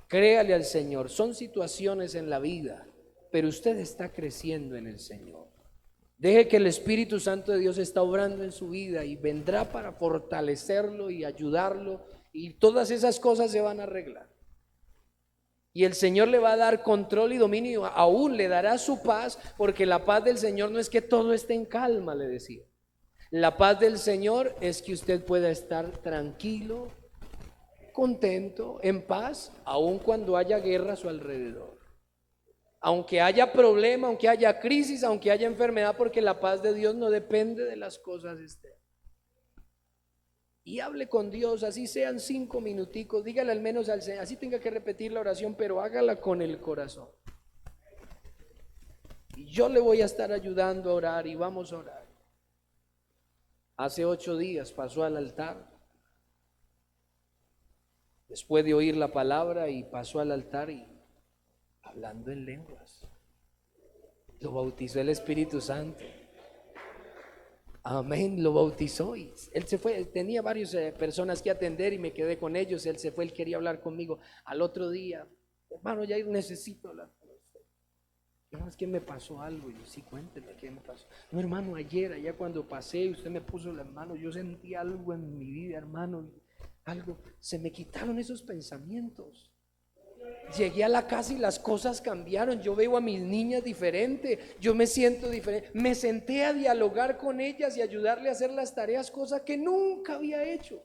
Créale al Señor. Son situaciones en la vida, pero usted está creciendo en el Señor. Deje que el Espíritu Santo de Dios está obrando en su vida y vendrá para fortalecerlo y ayudarlo, y todas esas cosas se van a arreglar. Y el Señor le va a dar control y dominio, aún le dará su paz, porque la paz del Señor no es que todo esté en calma, le decía. La paz del Señor es que usted pueda estar tranquilo, contento, en paz, aun cuando haya guerra a su alrededor. Aunque haya problema, aunque haya crisis, aunque haya enfermedad, porque la paz de Dios no depende de las cosas externas. Y hable con Dios, así sean 5 minuticos, dígale al menos al Señor, así tenga que repetir la oración, pero hágala con el corazón. Y yo le voy a estar ayudando a orar y vamos a orar. Hace 8 días pasó al altar, después de oír la palabra, y pasó al altar y hablando en lenguas. Lo bautizó el Espíritu Santo. Amén, lo bautizó y él se fue. Tenía varias personas que atender y me quedé con ellos. Él se fue, él quería hablar conmigo. Al otro día, hermano, ya necesito hablar con usted. No, es que me pasó algo. Y yo, sí, cuénteme qué me pasó. No, hermano, ayer, allá cuando pasé y usted me puso las manos, yo sentí algo en mi vida, hermano. Algo, se me quitaron esos pensamientos. Llegué a la casa y las cosas cambiaron. Yo veo a mis niñas diferente, yo me siento diferente. Me senté a dialogar con ellas y ayudarle a hacer las tareas, cosa que nunca había hecho.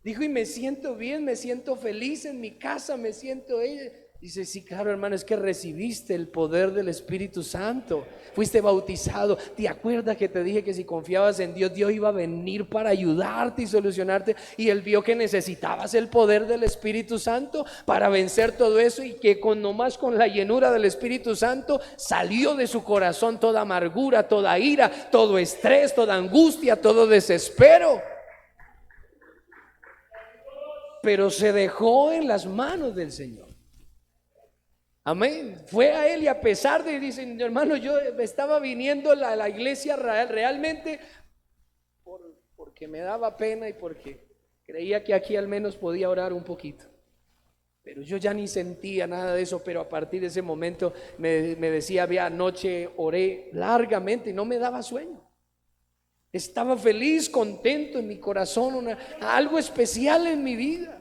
Dijo, y me siento bien, me siento feliz en mi casa, me siento ella. Dice, sí, claro, hermano, es que recibiste el poder del Espíritu Santo, fuiste bautizado. ¿Te acuerdas que te dije que si confiabas en Dios, Dios iba a venir para ayudarte y solucionarte? Y Él vio que necesitabas el poder del Espíritu Santo para vencer todo eso, y que nomás con la llenura del Espíritu Santo salió de su corazón toda amargura, toda ira, todo estrés, toda angustia, todo desespero. Pero se dejó en las manos del Señor. Amén, fue a él, y a pesar de, dicen, hermano, yo estaba viniendo a la iglesia realmente porque me daba pena y porque creía que aquí al menos podía orar un poquito, pero yo ya ni sentía nada de eso. Pero a partir de ese momento me decía, había anoche oré largamente y no me daba sueño. Estaba feliz, contento en mi corazón, algo especial en mi vida.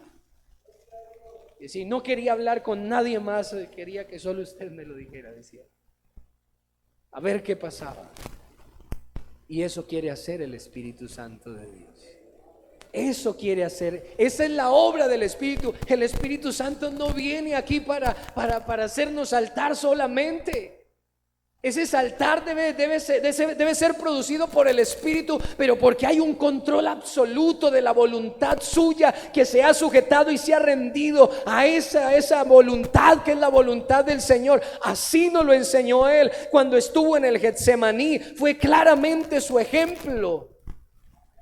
Y si no quería hablar con nadie más, quería que solo usted me lo dijera, decía. A ver qué pasaba. Y eso quiere hacer el Espíritu Santo de Dios. Eso quiere hacer. Esa es la obra del Espíritu. El Espíritu Santo no viene aquí para hacernos saltar solamente. Ese saltar debe ser producido por el Espíritu, pero porque hay un control absoluto de la voluntad suya, que se ha sujetado y se ha rendido a esa voluntad que es la voluntad del Señor. Así nos lo enseñó Él cuando estuvo en el Getsemaní. Fue claramente su ejemplo.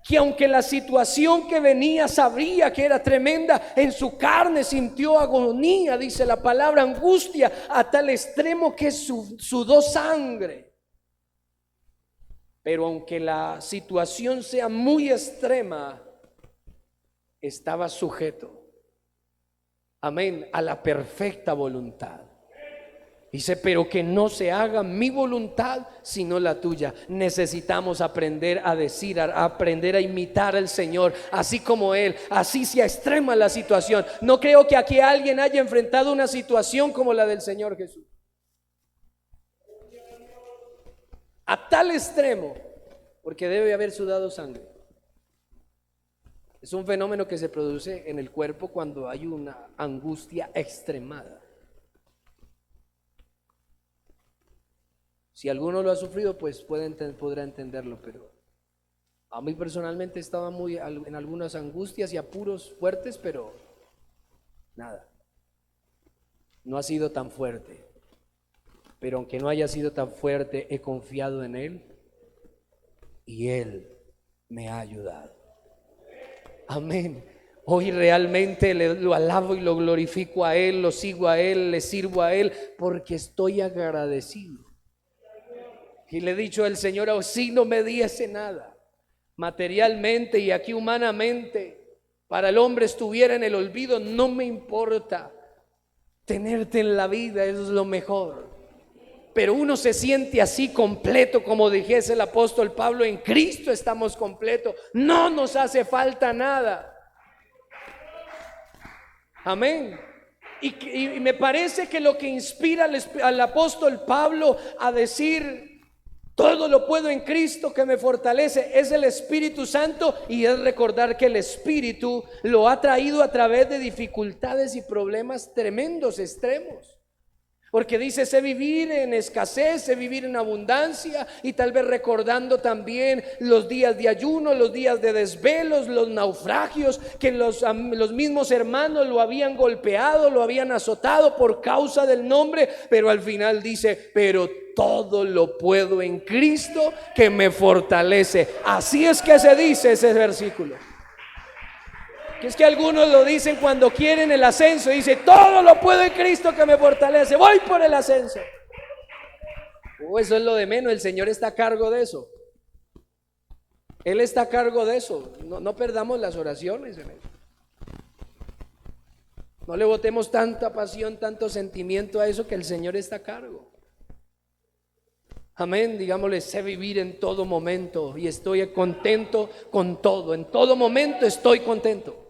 que aunque la situación que venía sabía que era tremenda, en su carne sintió agonía, dice la palabra, angustia, a tal extremo que sudó sangre. Pero aunque la situación sea muy extrema, estaba sujeto, amén, a la perfecta voluntad. Dice, pero que no se haga mi voluntad sino la tuya. Necesitamos aprender a decir, a aprender a imitar al Señor, así como Él, así sea extrema la situación. No creo que aquí alguien haya enfrentado una situación como la del Señor Jesús, a tal extremo, porque debe haber sudado sangre. Es un fenómeno que se produce en el cuerpo cuando hay una angustia extremada. Si alguno lo ha sufrido, pues podrá entenderlo, pero a mí personalmente estaba en algunas angustias y apuros fuertes, pero nada, no ha sido tan fuerte. Pero aunque no haya sido tan fuerte, he confiado en Él y Él me ha ayudado. Amén. Hoy realmente lo alabo y lo glorifico a Él, lo sigo a Él, le sirvo a Él, porque estoy agradecido. Y le he dicho al Señor, oh, si no me diese nada, materialmente y aquí humanamente, para el hombre estuviera en el olvido, no me importa. Tenerte en la vida es lo mejor. Pero uno se siente así completo, como dijese el apóstol Pablo, en Cristo estamos completos, no nos hace falta nada. Amén. Y me parece que lo que inspira al apóstol Pablo a decir, todo lo puedo en Cristo que me fortalece, es el Espíritu Santo, y es recordar que el Espíritu lo ha traído a través de dificultades y problemas tremendos, extremos. Porque dice, sé vivir en escasez, sé vivir en abundancia, y tal vez recordando también los días de ayuno, los días de desvelos, los naufragios, que los mismos hermanos lo habían golpeado, lo habían azotado por causa del nombre, pero al final dice, pero todo lo puedo en Cristo que me fortalece. Así es que se dice ese versículo. Que es que algunos lo dicen cuando quieren el ascenso, dice, todo lo puedo en Cristo que me fortalece, voy por el ascenso. Eso es lo de menos, el Señor está a cargo de eso. Él está a cargo de eso. No perdamos las oraciones en eso. No le botemos tanta pasión, tanto sentimiento a eso, que el Señor está a cargo. Amén, digámosle, sé vivir en todo momento y estoy contento con todo. En todo momento estoy contento.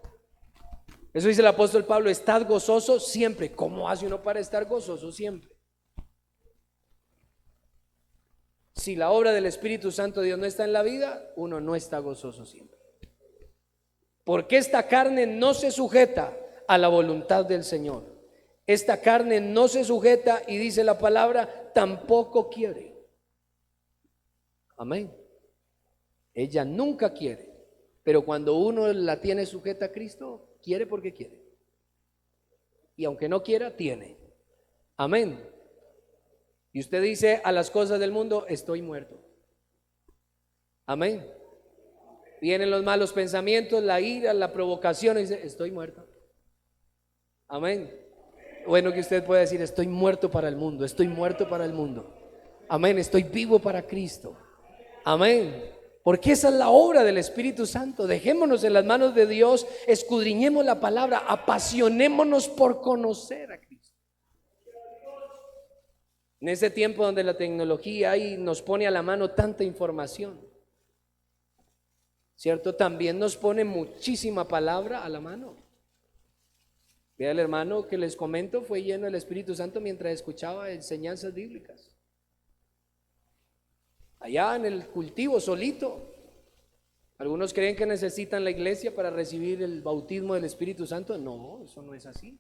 Eso dice el apóstol Pablo, estad gozoso siempre. ¿Cómo hace uno para estar gozoso siempre? Si la obra del Espíritu Santo de Dios no está en la vida, uno no está gozoso siempre. Porque esta carne no se sujeta a la voluntad del Señor. Esta carne no se sujeta, y dice la palabra, tampoco quiere. Amén. Ella nunca quiere, pero cuando uno la tiene sujeta a Cristo, quiere porque quiere. Y aunque no quiera, tiene. Amén. Y usted dice a las cosas del mundo, estoy muerto. Amén. Vienen los malos pensamientos, la ira, la provocación, y dice, estoy muerto. Amén. Bueno, que usted pueda decir, estoy muerto para el mundo, estoy muerto para el mundo. Amén, estoy vivo para Cristo. Amén. Porque esa es la obra del Espíritu Santo. Dejémonos en las manos de Dios, escudriñemos la palabra, apasionémonos por conocer a Cristo. En este tiempo donde la tecnología ahí nos pone a la mano tanta información, ¿cierto? También nos pone muchísima palabra a la mano. Vea, el hermano que les comento fue lleno del Espíritu Santo mientras escuchaba enseñanzas bíblicas. Allá en el cultivo, solito. Algunos creen que necesitan la iglesia para recibir el bautismo del Espíritu Santo. No, eso no es así.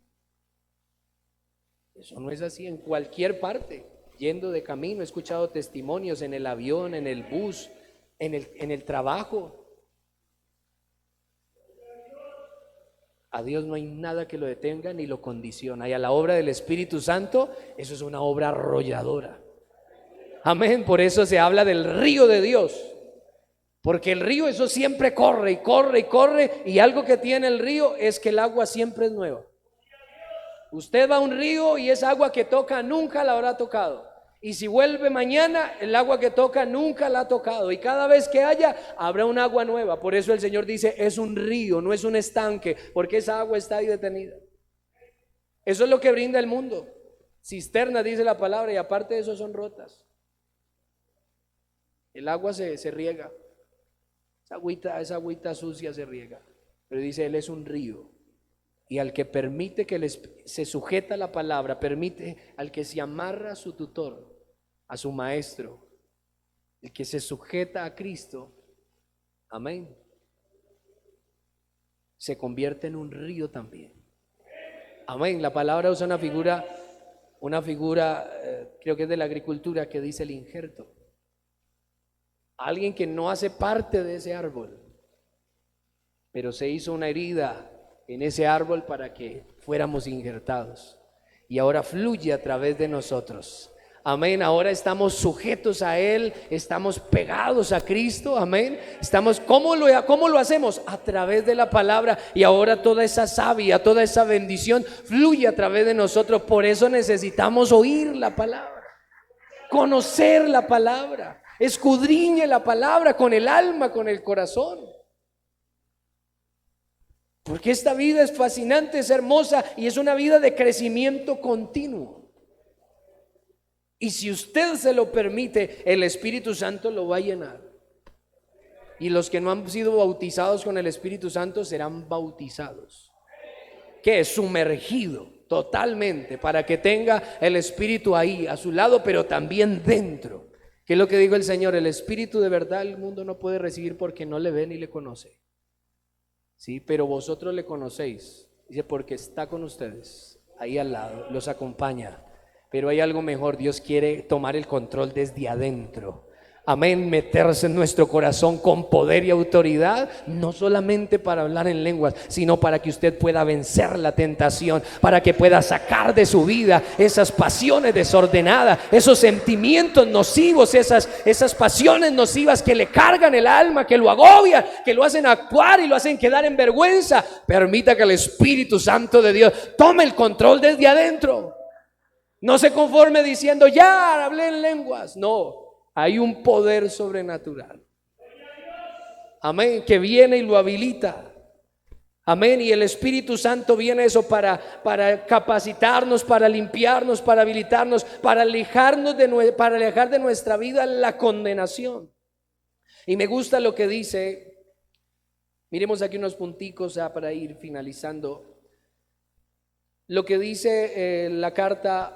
Eso no es así. En cualquier parte, yendo de camino, he escuchado testimonios en el avión, en el bus, en el trabajo. A Dios no hay nada que lo detenga ni lo condiciona. Y a la obra del Espíritu Santo, eso es una obra arrolladora. Amén, por eso se habla del río de Dios. Porque el río, eso siempre corre y corre y corre, y algo que tiene el río es que el agua siempre es nueva. Usted va a un río y esa agua que toca nunca la habrá tocado. Y si vuelve mañana, el agua que toca nunca la ha tocado. Y cada vez que haya, habrá un agua nueva. Por eso el Señor dice, es un río, no es un estanque, porque esa agua está ahí detenida. Eso es lo que brinda el mundo. Cisternas, dice la palabra, y aparte de eso son rotas. El agua se riega. Esa agüita sucia se riega. Pero dice, Él es un río. Y al que permite que se sujeta a la palabra, permite al que se amarra a su tutor, a su maestro, el que se sujeta a Cristo, amén, se convierte en un río también. Amén. La palabra usa una figura, creo que es de la agricultura, que dice el injerto. Alguien que no hace parte de ese árbol, pero se hizo una herida en ese árbol para que fuéramos injertados, y ahora fluye a través de nosotros. Amén. Ahora estamos sujetos a Él, estamos pegados a Cristo. Amén. ¿Cómo lo hacemos? A través de la palabra, y ahora toda esa savia, toda esa bendición fluye a través de nosotros. Por eso necesitamos oír la palabra, conocer la palabra, escudriñe la palabra con el alma, con el corazón. Porque esta vida es fascinante, es hermosa y es una vida de crecimiento continuo. Y si usted se lo permite, el Espíritu Santo lo va a llenar. Y los que no han sido bautizados con el Espíritu Santo serán bautizados. Que es sumergido totalmente para que tenga el Espíritu ahí a su lado, pero también dentro. Que es lo que dijo el Señor, el Espíritu de verdad el mundo no puede recibir porque no le ve ni le conoce. Sí, pero vosotros le conocéis, dice, porque está con ustedes, ahí al lado, los acompaña. Pero hay algo mejor, Dios quiere tomar el control desde adentro. Amén, meterse en nuestro corazón con poder y autoridad, no solamente para hablar en lenguas, sino para que usted pueda vencer la tentación, para que pueda sacar de su vida esas pasiones desordenadas, esos sentimientos nocivos, esas pasiones nocivas que le cargan el alma, que lo agobian, que lo hacen actuar y lo hacen quedar en vergüenza. Permita que el Espíritu Santo de Dios tome el control desde adentro. No se conforme diciendo, ya hablé en lenguas. No. Hay un poder sobrenatural, amén, que viene y lo habilita, amén, y el Espíritu Santo viene eso para capacitarnos, para limpiarnos, para habilitarnos, para alejar de nuestra vida la condenación. Y me gusta lo que dice, miremos aquí unos punticos para ir finalizando, lo que dice la carta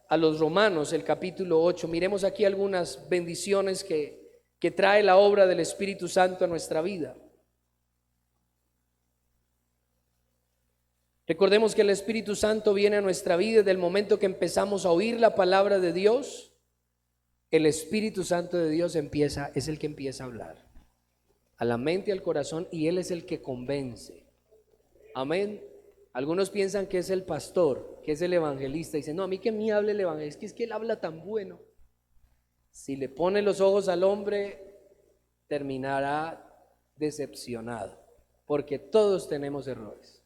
a los Romanos, el capítulo 8. Miremos aquí algunas bendiciones que trae la obra del Espíritu Santo a nuestra vida. Recordemos que el Espíritu Santo viene a nuestra vida desde el momento que empezamos a oír la palabra de Dios. El Espíritu Santo de Dios es el que empieza a hablar a la mente y al corazón, y Él es el que convence. Amén. Algunos piensan que es el pastor, que es el evangelista. Dicen, no, a mí que me hable el evangelista, es que él habla tan bueno. Si le pone los ojos al hombre, terminará decepcionado, porque todos tenemos errores.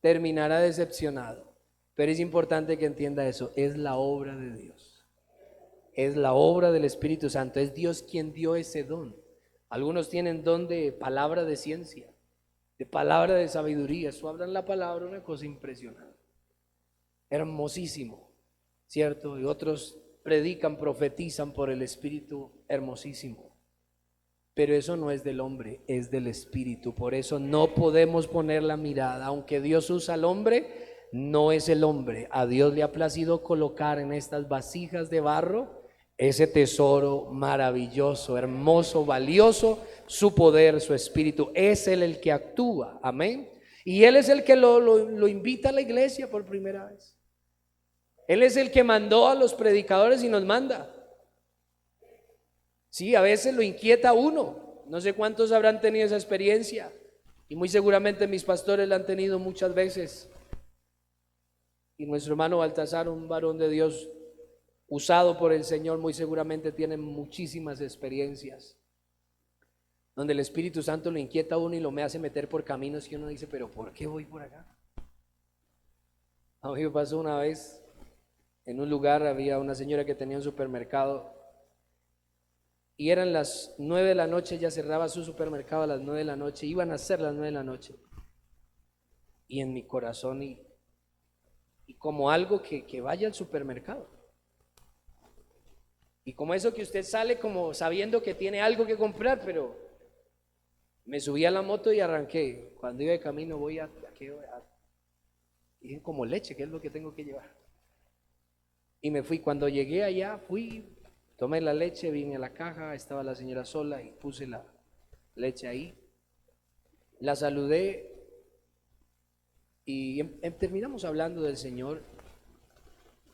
Terminará decepcionado. Pero es importante que entienda eso, es la obra de Dios. Es la obra del Espíritu Santo, es Dios quien dio ese don. Algunos tienen don de palabra de ciencia, de palabra de sabiduría. Eso hablan la palabra, una cosa impresionante, hermosísimo, ¿cierto? Y otros predican, profetizan por el Espíritu, hermosísimo. Pero eso no es del hombre, es del Espíritu. Por eso no podemos poner la mirada, aunque Dios usa al hombre, no es el hombre. A Dios le ha placido colocar en estas vasijas de barro ese tesoro maravilloso, hermoso, valioso, su poder, su Espíritu. Es Él el que actúa, amén. Y Él es el que lo invita a la iglesia por primera vez. Él es el que mandó a los predicadores y nos manda. Sí, a veces lo inquieta a uno. No sé cuántos habrán tenido esa experiencia, y muy seguramente mis pastores la han tenido muchas veces. Y nuestro hermano Baltasar, un varón de Dios usado por el Señor, muy seguramente tiene muchísimas experiencias. donde el Espíritu Santo lo inquieta a uno y lo me hace meter por caminos que uno dice, pero ¿por qué voy por acá? A mí me pasó una vez, en un lugar había una señora que tenía un supermercado y eran las 9 de la noche, ella cerraba su supermercado a las 9 de la noche, iban a ser las 9 de la noche. Y en mi corazón, y como algo que vaya al supermercado. Y como eso que usted sale como sabiendo que tiene algo que comprar, pero me subí a la moto y arranqué. Cuando iba de camino dije como leche, ¿qué es lo que tengo que llevar? Y me fui. Cuando llegué allá, tomé la leche, vine a la caja, estaba la señora sola y puse la leche ahí. La saludé y terminamos hablando del Señor.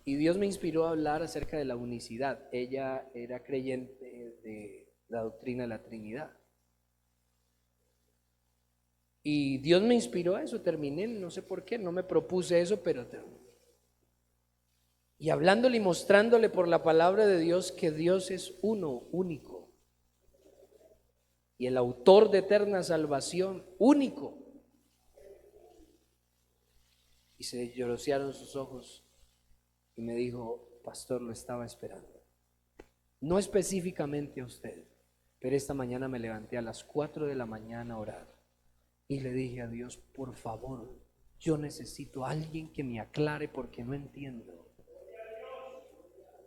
Y Dios me inspiró a hablar acerca de la unicidad. Ella era creyente de la doctrina de la Trinidad. Y Dios me inspiró a eso, terminé, no sé por qué, no me propuse eso, pero terminé. Y hablándole y mostrándole por la palabra de Dios que Dios es uno, único. Y el autor de eterna salvación, único. Y se llorosearon sus ojos y me dijo, pastor, lo estaba esperando. No específicamente a usted, pero esta mañana me levanté a las 4 de la mañana a orar y le dije a Dios, por favor, yo necesito a alguien que me aclare porque no entiendo.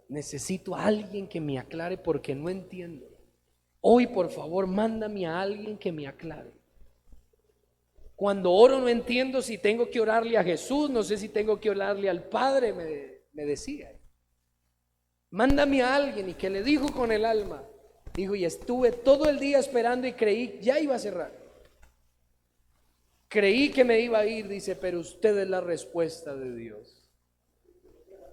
Necesito a alguien que me aclare porque no entiendo. Hoy, por favor, mándame a alguien que me aclare. Cuando oro no entiendo si tengo que orarle a Jesús, no sé si tengo que orarle al Padre, me decía. Mándame a alguien, y que le dijo con el alma. Dijo, y estuve todo el día esperando y creí, ya iba a cerrar. Creí que me iba a ir, dice, pero usted es la respuesta de Dios.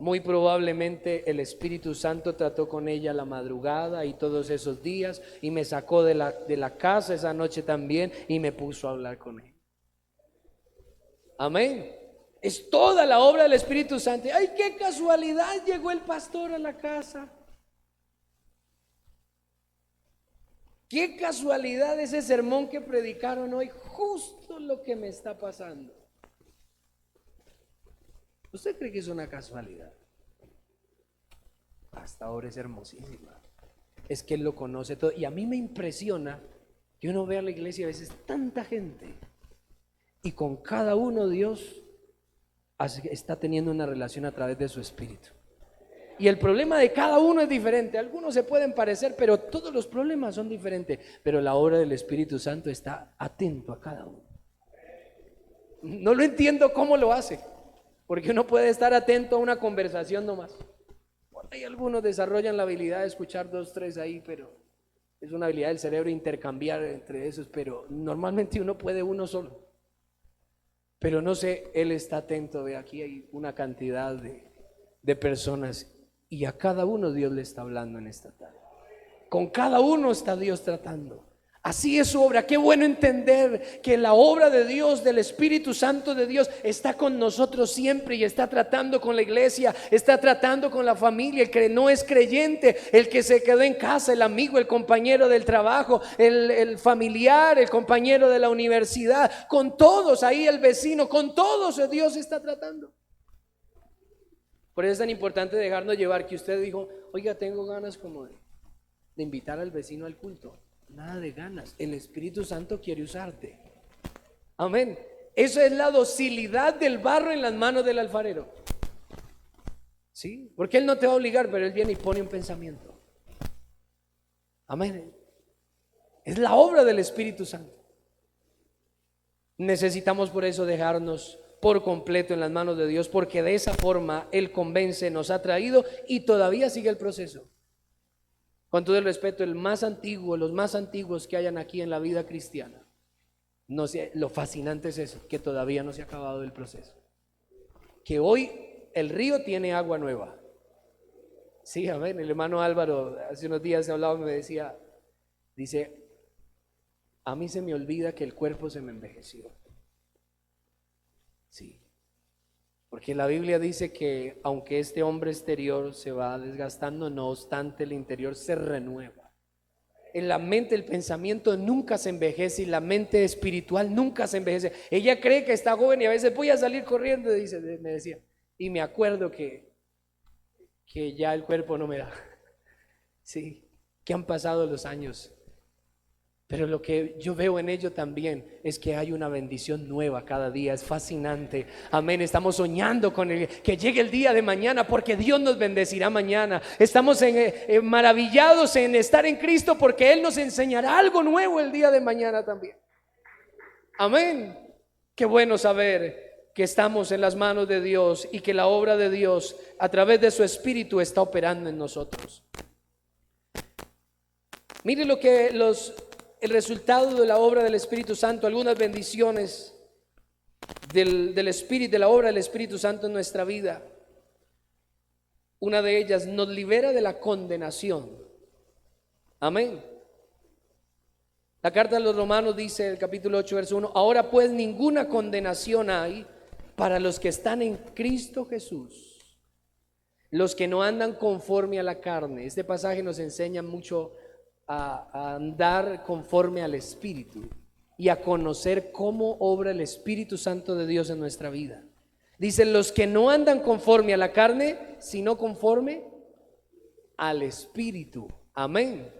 Muy probablemente el Espíritu Santo trató con ella la madrugada y todos esos días y me sacó de la casa esa noche también y me puso a hablar con él. Amén. Es toda la obra del Espíritu Santo. Ay, qué casualidad, llegó el pastor a la casa. Qué casualidad ese sermón que predicaron hoy, justo lo que me está pasando. ¿Usted cree que es una casualidad? Hasta ahora es hermosísima. Es que Él lo conoce todo. Y a mí me impresiona que uno vea la iglesia a veces tanta gente y con cada uno Dios está teniendo una relación a través de su espíritu. Y el problema de cada uno es diferente. Algunos se pueden parecer, pero todos los problemas son diferentes. Pero la obra del Espíritu Santo está atento a cada uno. No lo entiendo cómo lo hace, porque uno puede estar atento a una conversación nomás. Por ahí algunos desarrollan la habilidad de escuchar 2, 3 ahí, pero es una habilidad del cerebro intercambiar entre esos, pero normalmente uno puede uno solo. Pero no sé, Él está atento. Ve, aquí hay una cantidad de personas y a cada uno Dios le está hablando en esta tarde. Con cada uno está Dios tratando. Así es su obra. Qué bueno entender que la obra de Dios, del Espíritu Santo de Dios, está con nosotros siempre y está tratando con la iglesia, está tratando con la familia, el que no es creyente, el que se quedó en casa, el amigo, el compañero del trabajo, el familiar, el compañero de la universidad, con todos ahí, el vecino, con todos Dios está tratando. Por eso es tan importante dejarnos llevar, que usted dijo, oiga, tengo ganas como de invitar al vecino al culto. Nada de ganas, el Espíritu Santo quiere usarte. Amén. Eso es la docilidad del barro en las manos del alfarero. ¿Sí? Porque Él no te va a obligar, pero Él viene y pone un pensamiento. Amén. Es la obra del Espíritu Santo. Necesitamos por eso dejarnos por completo en las manos de Dios, porque de esa forma Él convence, nos ha traído y todavía sigue el proceso. Con todo el respeto, el más antiguo, los más antiguos que hayan aquí en la vida cristiana, no sé, lo fascinante es eso, que todavía no se ha acabado el proceso. Que hoy el río tiene agua nueva. Sí, amén. El hermano Álvaro hace unos días se hablaba y me decía, dice, a mí se me olvida que el cuerpo se me envejeció. Sí. Porque la Biblia dice que aunque este hombre exterior se va desgastando, no obstante el interior se renueva. en la mente, el pensamiento nunca se envejece y la mente espiritual nunca se envejece. Ella cree que está joven y a veces voy a salir corriendo, dice, me decía. Y me acuerdo que ya el cuerpo no me da. Sí, que han pasado los años. Pero lo que yo veo en ello también es que hay una bendición nueva cada día. Es fascinante. Amén. Estamos soñando con que llegue el día de mañana porque Dios nos bendecirá mañana. Estamos maravillados en estar en Cristo porque Él nos enseñará algo nuevo el día de mañana también. Amén. Qué bueno saber que estamos en las manos de Dios y que la obra de Dios a través de su Espíritu está operando en nosotros. Mire lo que el resultado de la obra del Espíritu Santo, algunas bendiciones del Espíritu, de la obra del Espíritu Santo en nuestra vida. Una de ellas nos libera de la condenación. Amén. La carta a los Romanos dice, el capítulo 8, verso 1, ahora pues ninguna condenación hay para los que están en Cristo Jesús, los que no andan conforme a la carne. Este pasaje nos enseña mucho a andar conforme al Espíritu y a conocer cómo obra el Espíritu Santo de Dios en nuestra vida. Dice, los que no andan conforme a la carne, sino conforme al Espíritu. Amén.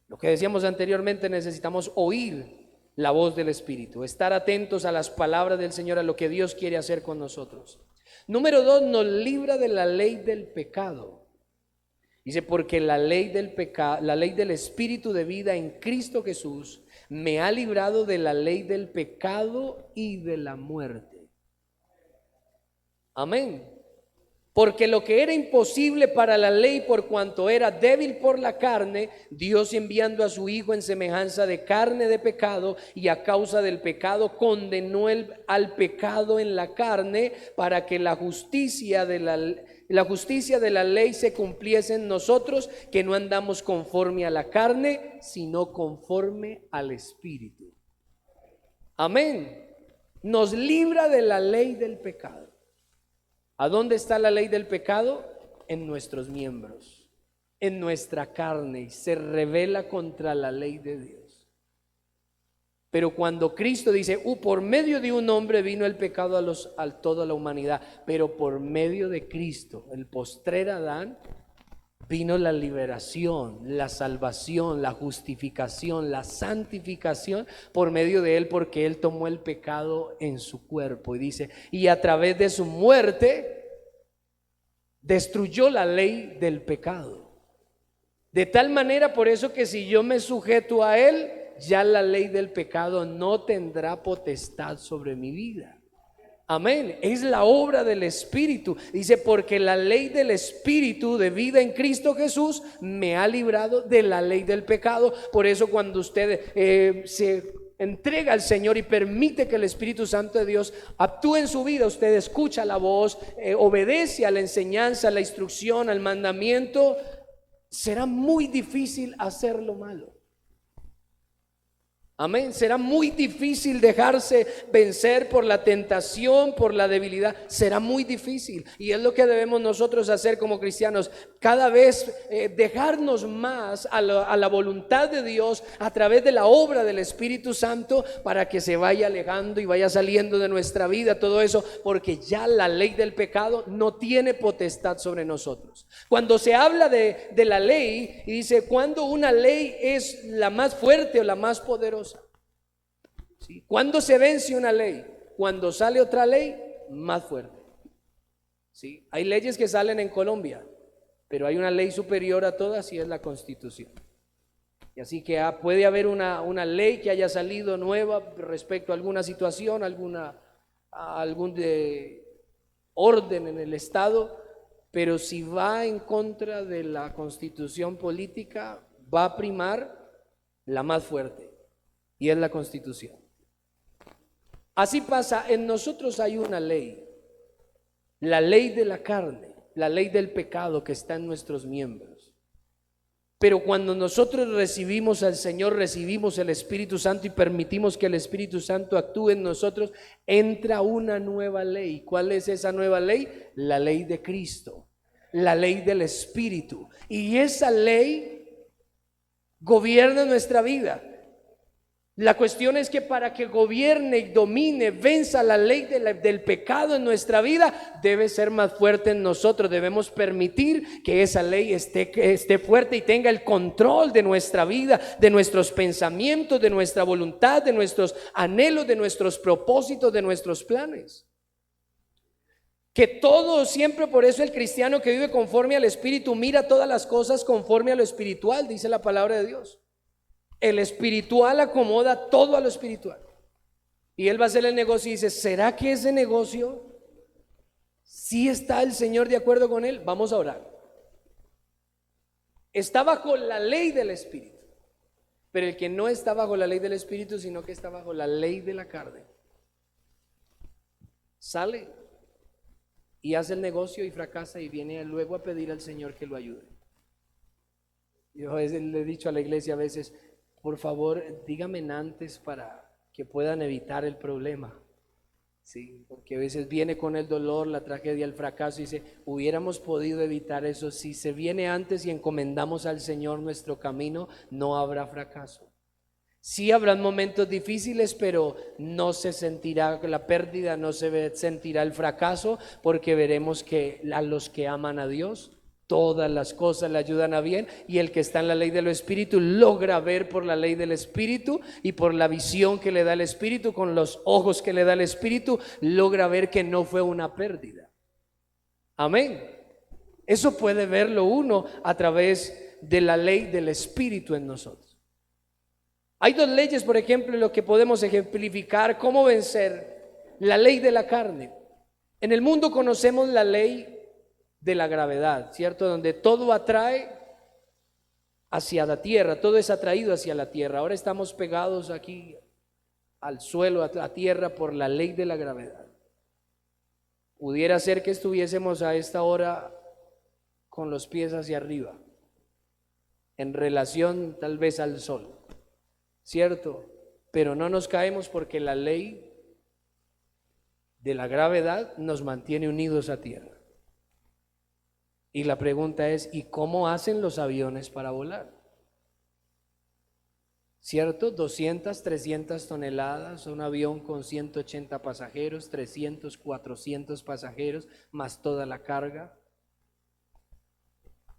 Lo que decíamos anteriormente, necesitamos oír la voz del Espíritu, estar atentos a las palabras del Señor, a lo que Dios quiere hacer con nosotros. Número 2, nos libra de la ley del pecado. Dice, porque la ley del pecado, la ley del Espíritu de vida en Cristo Jesús me ha librado de la ley del pecado y de la muerte. Amén. Porque lo que era imposible para la ley por cuanto era débil por la carne, Dios enviando a su Hijo en semejanza de carne de pecado y a causa del pecado condenó al pecado en la carne para que la justicia de la ley se cumpliese en nosotros, que no andamos conforme a la carne, sino conforme al Espíritu. Amén. Nos libra de la ley del pecado. ¿A dónde está la ley del pecado? En nuestros miembros, en nuestra carne, y se revela contra la ley de Dios. Pero cuando Cristo dice, por medio de un hombre vino el pecado a toda la humanidad, pero por medio de Cristo, el postrer Adán, vino la liberación, la salvación, la justificación, la santificación por medio de Él, porque Él tomó el pecado en su cuerpo. Y dice, y a través de su muerte destruyó la ley del pecado. De tal manera, por eso que si yo me sujeto a Él, ya la ley del pecado no tendrá potestad sobre mi vida. Amén. Es la obra del Espíritu. Dice, porque la ley del Espíritu de vida en Cristo Jesús me ha librado de la ley del pecado. Por eso cuando usted se entrega al Señor y permite que el Espíritu Santo de Dios actúe en su vida, usted escucha la voz, obedece a la enseñanza, a la instrucción, al mandamiento, será muy difícil hacer lo malo. Amén. Será muy difícil dejarse vencer por la tentación, por la debilidad. Será muy difícil. Y es lo que debemos nosotros hacer como cristianos. Cada vez dejarnos más a la voluntad de Dios a través de la obra del Espíritu Santo, para que se vaya alejando y vaya saliendo de nuestra vida todo eso, porque ya la ley del pecado no tiene potestad sobre nosotros. Cuando se habla de la ley y dice, cuando una ley es la más fuerte o la más poderosa. ¿Sí? ¿Cuándo se vence una ley? Cuando sale otra ley más fuerte. ¿Sí? Hay leyes que salen en Colombia, pero hay una ley superior a todas y es la Constitución. Y así que puede haber una ley que haya salido nueva respecto a alguna situación, algún orden en el Estado, pero si va en contra de la Constitución política, va a primar la más fuerte, y es la Constitución. Así pasa, en nosotros hay una ley, la ley de la carne, la ley del pecado que está en nuestros miembros. Pero cuando nosotros recibimos al Señor, recibimos el Espíritu Santo y permitimos que el Espíritu Santo actúe en nosotros, entra una nueva ley. ¿Cuál es esa nueva ley? La ley de Cristo, la ley del Espíritu. Y esa ley gobierna nuestra vida. La cuestión es que para que gobierne y domine, venza la ley del pecado en nuestra vida, debe ser más fuerte en nosotros. Debemos permitir que esa ley esté fuerte y tenga el control de nuestra vida, de nuestros pensamientos, de nuestra voluntad, de nuestros anhelos, de nuestros propósitos, de nuestros planes. Que todo siempre, por eso el cristiano que vive conforme al Espíritu mira todas las cosas conforme a lo espiritual, dice la palabra de Dios. El espiritual acomoda todo a lo espiritual. Y él va a hacer el negocio y dice, ¿será que ese negocio sí está el Señor de acuerdo con él? Vamos a orar. Está bajo la ley del Espíritu. Pero el que no está bajo la ley del Espíritu, sino que está bajo la ley de la carne, sale y hace el negocio y fracasa y viene luego a pedir al Señor que lo ayude. Yo a veces le he dicho a la iglesia a veces, por favor, díganme antes para que puedan evitar el problema. Sí, porque a veces viene con el dolor, la tragedia, el fracaso y dice, hubiéramos podido evitar eso. Si se viene antes y encomendamos al Señor nuestro camino, no habrá fracaso. Sí habrán momentos difíciles, pero no se sentirá la pérdida, no se sentirá el fracaso, porque veremos que a los que aman a Dios, todas las cosas le ayudan a bien, y el que está en la ley del Espíritu logra ver por la ley del Espíritu y por la visión que le da el Espíritu, con los ojos que le da el Espíritu, logra ver que no fue una pérdida. Amén. Eso puede verlo uno a través de la ley del Espíritu en nosotros. Hay dos leyes, por ejemplo, en lo que podemos ejemplificar cómo vencer la ley de la carne. En el mundo conocemos la ley de la gravedad, ¿cierto? Donde todo atrae hacia la tierra, todo es atraído hacia la tierra. Ahora estamos pegados aquí al suelo, a la tierra, por la ley de la gravedad. Pudiera ser que estuviésemos a esta hora con los pies hacia arriba, en relación tal vez al sol, ¿cierto? Pero no nos caemos porque la ley de la gravedad nos mantiene unidos a tierra. Y la pregunta es, ¿y cómo hacen los aviones para volar? ¿Cierto? 200, 300 toneladas, un avión con 180 pasajeros, 300, 400 pasajeros, más toda la carga.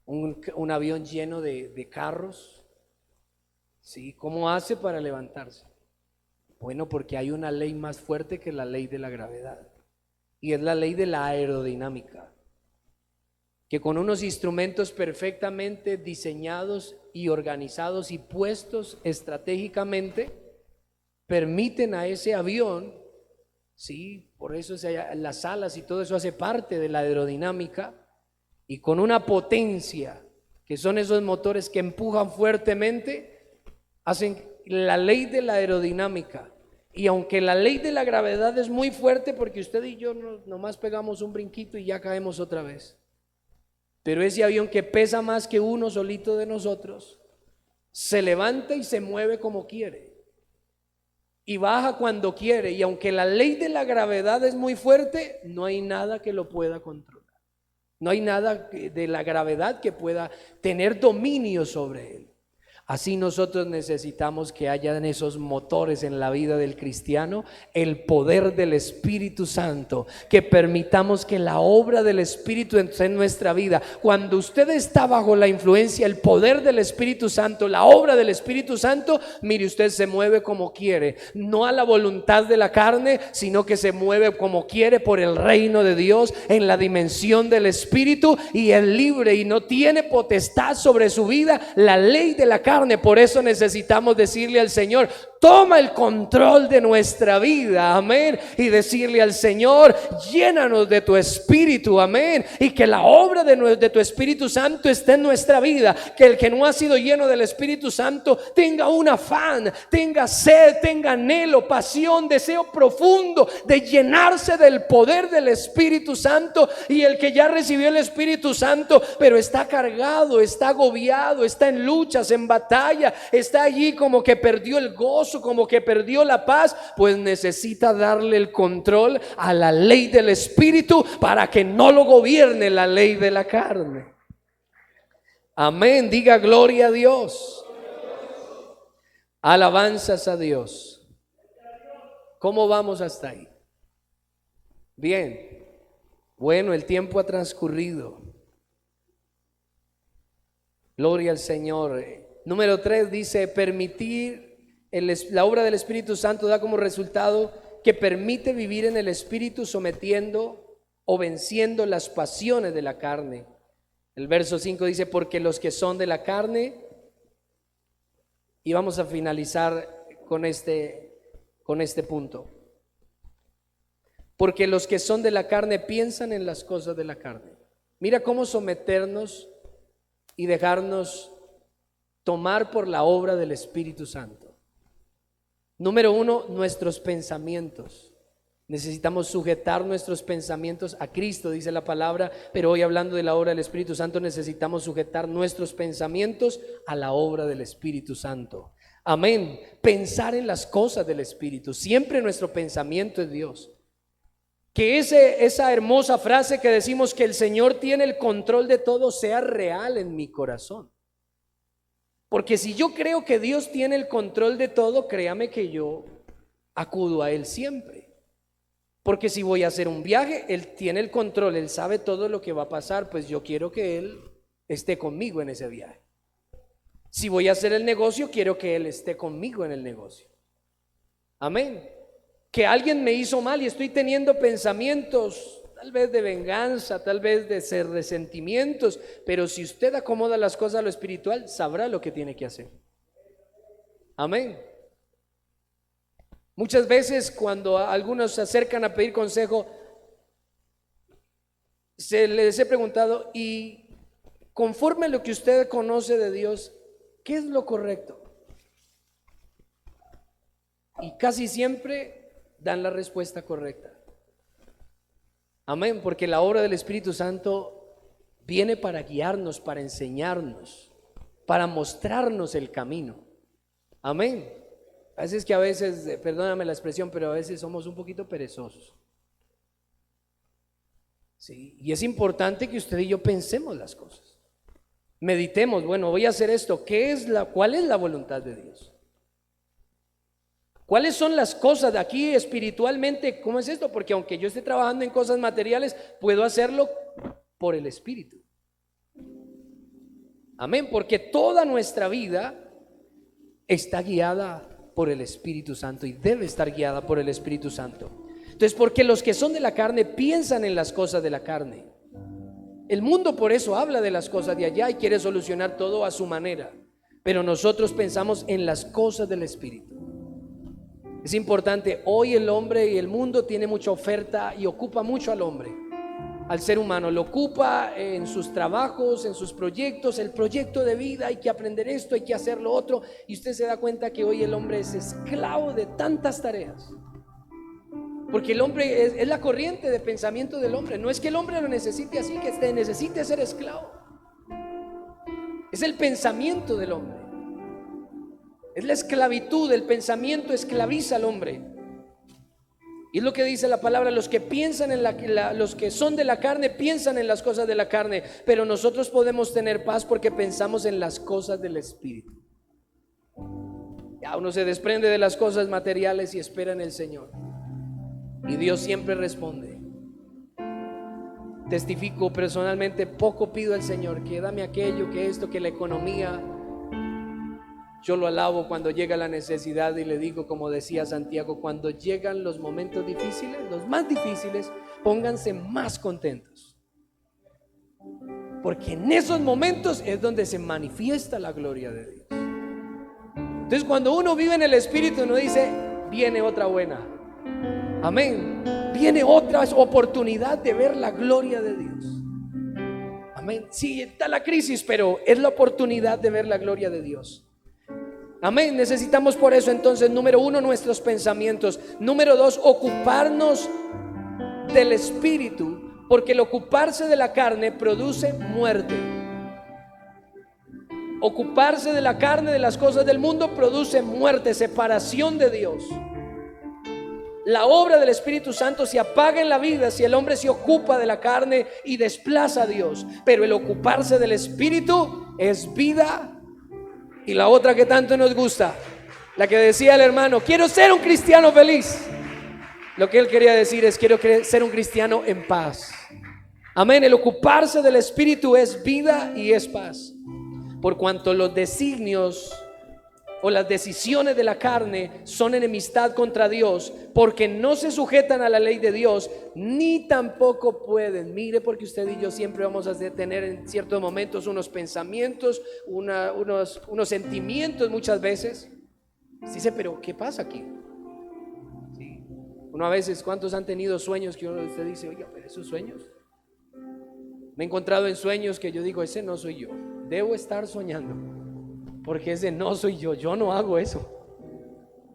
Un avión lleno de carros. ¿Sí? ¿Cómo hace para levantarse? Bueno, porque hay una ley más fuerte que la ley de la gravedad. Y es la ley de la aerodinámica, que con unos instrumentos perfectamente diseñados y organizados y puestos estratégicamente, permiten a ese avión, sí, por eso las alas y todo eso hace parte de la aerodinámica, y con una potencia, que son esos motores que empujan fuertemente, hacen la ley de la aerodinámica. Y aunque la ley de la gravedad es muy fuerte, porque usted y yo nomás pegamos un brinquito y ya caemos otra vez, pero ese avión que pesa más que uno solito de nosotros, se levanta y se mueve como quiere, y baja cuando quiere. Y aunque la ley de la gravedad es muy fuerte, no hay nada que lo pueda controlar. No hay nada de la gravedad que pueda tener dominio sobre él. Así nosotros necesitamos que hayan esos motores en la vida del cristiano, el poder del Espíritu Santo, que permitamos que la obra del Espíritu entre en nuestra vida. Cuando usted está bajo la influencia, el poder del Espíritu Santo, la obra del Espíritu Santo, mire, usted se mueve como quiere, no a la voluntad de la carne, sino que se mueve como quiere por el reino de Dios, en la dimensión del Espíritu, y es libre y no tiene potestad sobre su vida la ley de la carne. Por eso necesitamos decirle al Señor, toma el control de nuestra vida, amén, y decirle al Señor, llénanos de tu Espíritu, amén, y que la obra de tu Espíritu Santo esté en nuestra vida. Que el que no ha sido lleno del Espíritu Santo tenga un afán, tenga sed, tenga anhelo, pasión, deseo profundo de llenarse del poder del Espíritu Santo. Y el que ya recibió el Espíritu Santo pero está cargado, está agobiado, está en luchas, en batalla, está allí como que perdió el gozo, como que perdió la paz, pues necesita darle el control a la ley del Espíritu para que no lo gobierne la ley de la carne. Amén, diga gloria a Dios. Alabanzas a Dios. ¿Cómo vamos hasta ahí? Bien. Bueno, el tiempo ha transcurrido. Gloria al Señor. Número 3 dice, permitir, la obra del Espíritu Santo da como resultado que permite vivir en el Espíritu sometiendo o venciendo las pasiones de la carne. El verso 5 dice, porque los que son de la carne, y vamos a finalizar con este punto. Porque los que son de la carne piensan en las cosas de la carne. Mira cómo someternos y dejarnos tomar por la obra del Espíritu Santo. Número 1, nuestros pensamientos. Necesitamos sujetar nuestros pensamientos a Cristo, dice la palabra, pero hoy hablando de la obra del Espíritu Santo necesitamos sujetar nuestros pensamientos a la obra del Espíritu Santo. Amén. Pensar en las cosas del Espíritu. Siempre nuestro pensamiento es Dios. Que esa hermosa frase que decimos que el Señor tiene el control de todo sea real en mi corazón. Porque si yo creo que Dios tiene el control de todo, créame que yo acudo a Él siempre. Porque si voy a hacer un viaje, Él tiene el control, Él sabe todo lo que va a pasar, pues yo quiero que Él esté conmigo en ese viaje. Si voy a hacer el negocio, quiero que Él esté conmigo en el negocio. Amén. Que alguien me hizo mal y estoy teniendo pensamientos, tal vez de venganza, tal vez de ser resentimientos, pero si usted acomoda las cosas a lo espiritual, sabrá lo que tiene que hacer. Amén. Muchas veces cuando algunos se acercan a pedir consejo, les he preguntado, y conforme a lo que usted conoce de Dios, ¿qué es lo correcto? Y casi siempre dan la respuesta correcta. Amén, porque la obra del Espíritu Santo viene para guiarnos, para enseñarnos, para mostrarnos el camino. Amén. A veces, perdóname la expresión, pero a veces somos un poquito perezosos. Sí, y es importante que usted y yo pensemos las cosas. Meditemos, bueno, voy a hacer esto, ¿cuál es la voluntad de Dios? ¿Cuáles son las cosas de aquí espiritualmente? ¿Cómo es esto? Porque aunque yo esté trabajando en cosas materiales, puedo hacerlo por el Espíritu. Amén, porque toda nuestra vida está guiada por el Espíritu Santo y debe estar guiada por el Espíritu Santo. Entonces, porque los que son de la carne piensan en las cosas de la carne. El mundo por eso habla de las cosas de allá y quiere solucionar todo a su manera, pero nosotros pensamos en las cosas del Espíritu. Es importante, hoy el hombre y el mundo tiene mucha oferta y ocupa mucho al hombre, al ser humano, lo ocupa en sus trabajos, en sus proyectos, el proyecto de vida, hay que aprender esto, hay que hacer lo otro, y usted se da cuenta que hoy el hombre es esclavo de tantas tareas, porque el hombre es la corriente de pensamiento del hombre. No es que el hombre lo necesite así, que necesite ser esclavo, es el pensamiento del hombre. Es la esclavitud, el pensamiento esclaviza al hombre. Y es lo que dice la palabra, los que piensan los que son de la carne piensan en las cosas de la carne, pero nosotros podemos tener paz porque pensamos en las cosas del Espíritu. Ya uno se desprende de las cosas materiales y espera en el Señor. Y Dios siempre responde. Testifico personalmente, poco pido al Señor, que dame aquello, que esto, que la economía. Yo lo alabo cuando llega la necesidad y le digo, como decía Santiago, cuando llegan los momentos difíciles, los más difíciles, pónganse más contentos. Porque en esos momentos es donde se manifiesta la gloria de Dios. Entonces cuando uno vive en el Espíritu, uno dice, viene otra buena. Amén. Viene otra oportunidad de ver la gloria de Dios. Amén. Sí, está la crisis, pero es la oportunidad de ver la gloria de Dios. Amén. Necesitamos por eso entonces, número 1, nuestros pensamientos. Número 2, ocuparnos del Espíritu, porque el ocuparse de la carne produce muerte. Ocuparse de la carne, de las cosas del mundo, produce muerte, separación de Dios. La obra del Espíritu Santo se apaga en la vida si el hombre se ocupa de la carne y desplaza a Dios. Pero el ocuparse del Espíritu es vida. Y la otra que tanto nos gusta, La que decía el hermano, quiero ser un cristiano feliz. Lo que él quería decir es, quiero ser un cristiano en paz. Amén. El ocuparse del Espíritu es vida y es paz. Por cuanto los designios o las decisiones de la carne son enemistad contra Dios, porque no se sujetan a la ley de Dios, ni tampoco pueden. Mire, porque usted y yo siempre vamos a tener en ciertos momentos unos pensamientos, unos sentimientos muchas veces. Dice, pero ¿qué pasa aquí? Sí. Uno a veces, ¿cuántos han tenido sueños que usted dice, oiga, pero esos sueños? Me he encontrado en sueños que yo digo, ese no soy yo, debo estar soñando, porque ese no soy yo no hago eso.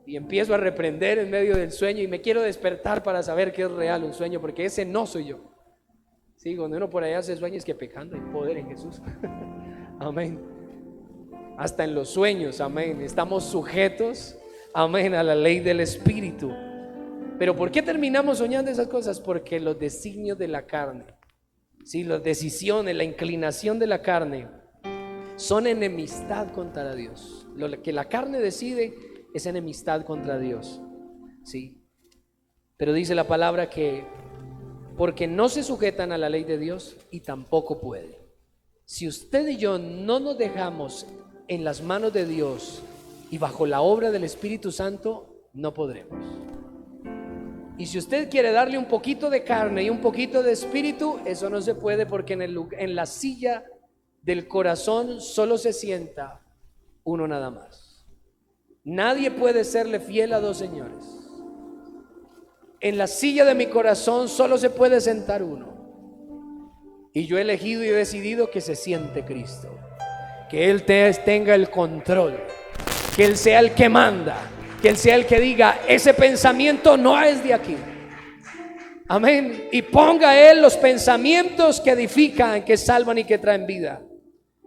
Y empiezo a reprender en medio del sueño y me quiero despertar para saber que es real un sueño, porque ese no soy yo. Sí, cuando uno por allá hace sueños, que pecando hay poder en Jesús. Amén. Hasta en los sueños, amén, estamos sujetos, amén, a la ley del Espíritu. Pero ¿por qué terminamos soñando esas cosas? Porque los designios de la carne, sí, las decisiones, la inclinación de la carne son enemistad contra Dios. Lo que la carne decide es enemistad contra Dios, sí. Pero dice la palabra que porque no se sujetan a la ley de Dios y tampoco pueden. Si usted y yo no nos dejamos en las manos de Dios y bajo la obra del Espíritu Santo, no podremos. Y si usted quiere darle un poquito de carne y un poquito de espíritu, eso no se puede, porque en la silla del corazón solo se sienta uno nada más. Nadie puede serle fiel a dos señores. En la silla de mi corazón solo se puede sentar uno. Y yo he elegido y he decidido que se siente Cristo, que Él tenga el control, que Él sea el que manda, que Él sea el que diga, ese pensamiento no es de aquí. Amén. Y ponga Él los pensamientos que edifican, que salvan y que traen vida.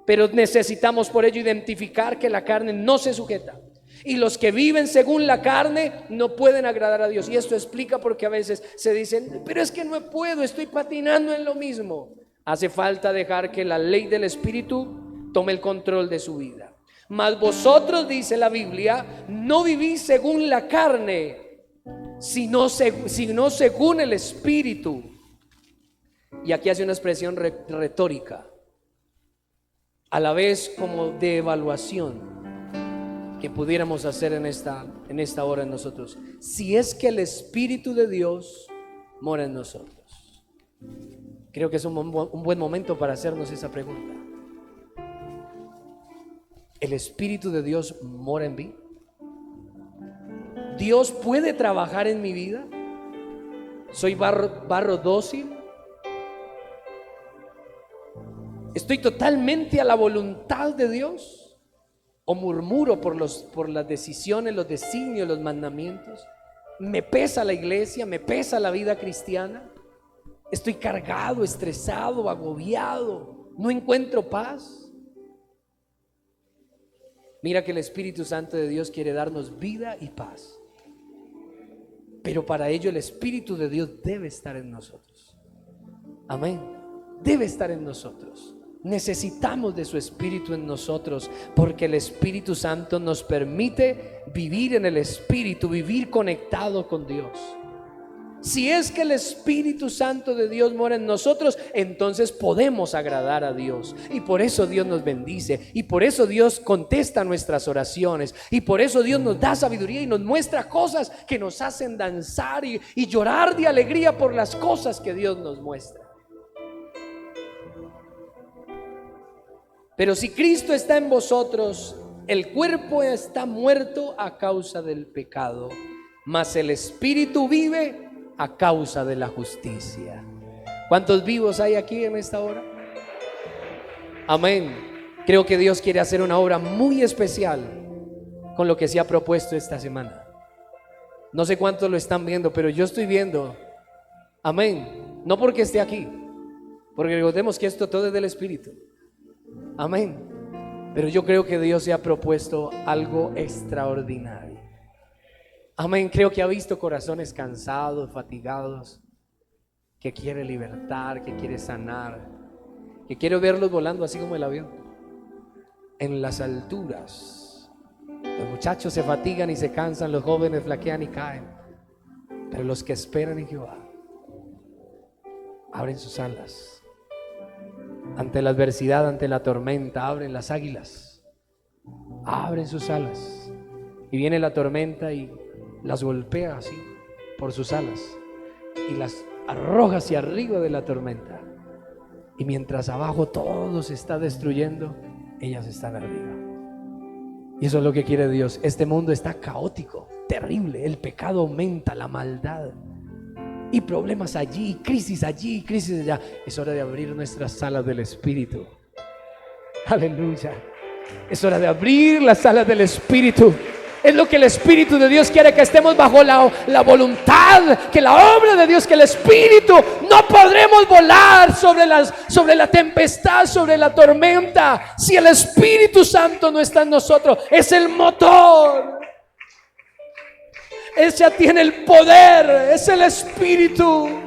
Pero necesitamos por ello identificar que la carne no se sujeta. Y los que viven según la carne no pueden agradar a Dios. Y esto explica porque a veces se dicen, pero es que no puedo, estoy patinando en lo mismo. Hace falta dejar que la ley del Espíritu tome el control de su vida. Mas vosotros, dice la Biblia, no vivís según la carne, sino según el Espíritu. Y aquí hace una expresión retórica, a la vez como de evaluación, que pudiéramos hacer en esta hora en nosotros. Si es que el Espíritu de Dios mora en nosotros. Creo que es un buen momento para hacernos esa pregunta. ¿El Espíritu de Dios mora en mí? ¿Dios puede trabajar en mi vida? ¿Soy barro dócil? ¿Estoy totalmente a la voluntad de Dios? ¿O murmuro por las decisiones, los designios, los mandamientos? ¿Me pesa la iglesia? ¿Me pesa la vida cristiana? ¿Estoy cargado, estresado, agobiado? ¿No encuentro paz? Mira que el Espíritu Santo de Dios quiere darnos vida y paz. Pero para ello el Espíritu de Dios debe estar en nosotros. Amén. Debe estar en nosotros. Necesitamos de su Espíritu en nosotros, porque el Espíritu Santo nos permite vivir en el Espíritu, vivir conectado con Dios. Si es que el Espíritu Santo de Dios mora en nosotros, entonces podemos agradar a Dios. Y por eso Dios nos bendice, y por eso Dios contesta nuestras oraciones, y por eso Dios nos da sabiduría y nos muestra cosas que nos hacen danzar y llorar de alegría por las cosas que Dios nos muestra. Pero si Cristo está en vosotros, el cuerpo está muerto a causa del pecado, mas el Espíritu vive a causa de la justicia. ¿Cuántos vivos hay aquí en esta hora? Amén. Creo que Dios quiere hacer una obra muy especial con lo que se ha propuesto esta semana. No sé cuántos lo están viendo, pero yo estoy viendo. Amén. No porque esté aquí, porque recordemos que esto todo es del Espíritu. Amén. Pero yo creo que Dios se ha propuesto algo extraordinario. Amén. Creo que ha visto corazones cansados, fatigados, que quiere libertar, que quiere sanar, que quiere verlos volando así como el avión en las alturas. Los muchachos se fatigan y se cansan, los jóvenes flaquean y caen, pero los que esperan en Jehová abren sus alas. Ante la adversidad, ante la tormenta, abren las águilas, abren sus alas, y viene la tormenta y las golpea así por sus alas y las arroja hacia arriba de la tormenta, y mientras abajo todo se está destruyendo, ellas están arriba. Y eso es lo que quiere Dios. Este mundo está caótico, terrible, el pecado aumenta, la maldad, y problemas allí, crisis allá. Es hora de abrir nuestras salas del Espíritu. Aleluya. Es hora de abrir las salas del Espíritu. Es lo que el Espíritu de Dios quiere, que estemos bajo la voluntad, que la obra de Dios, que el Espíritu. No podremos volar sobre la tempestad, sobre la tormenta, si el Espíritu Santo no está en nosotros. Es el motor. Él ya tiene el poder, es el Espíritu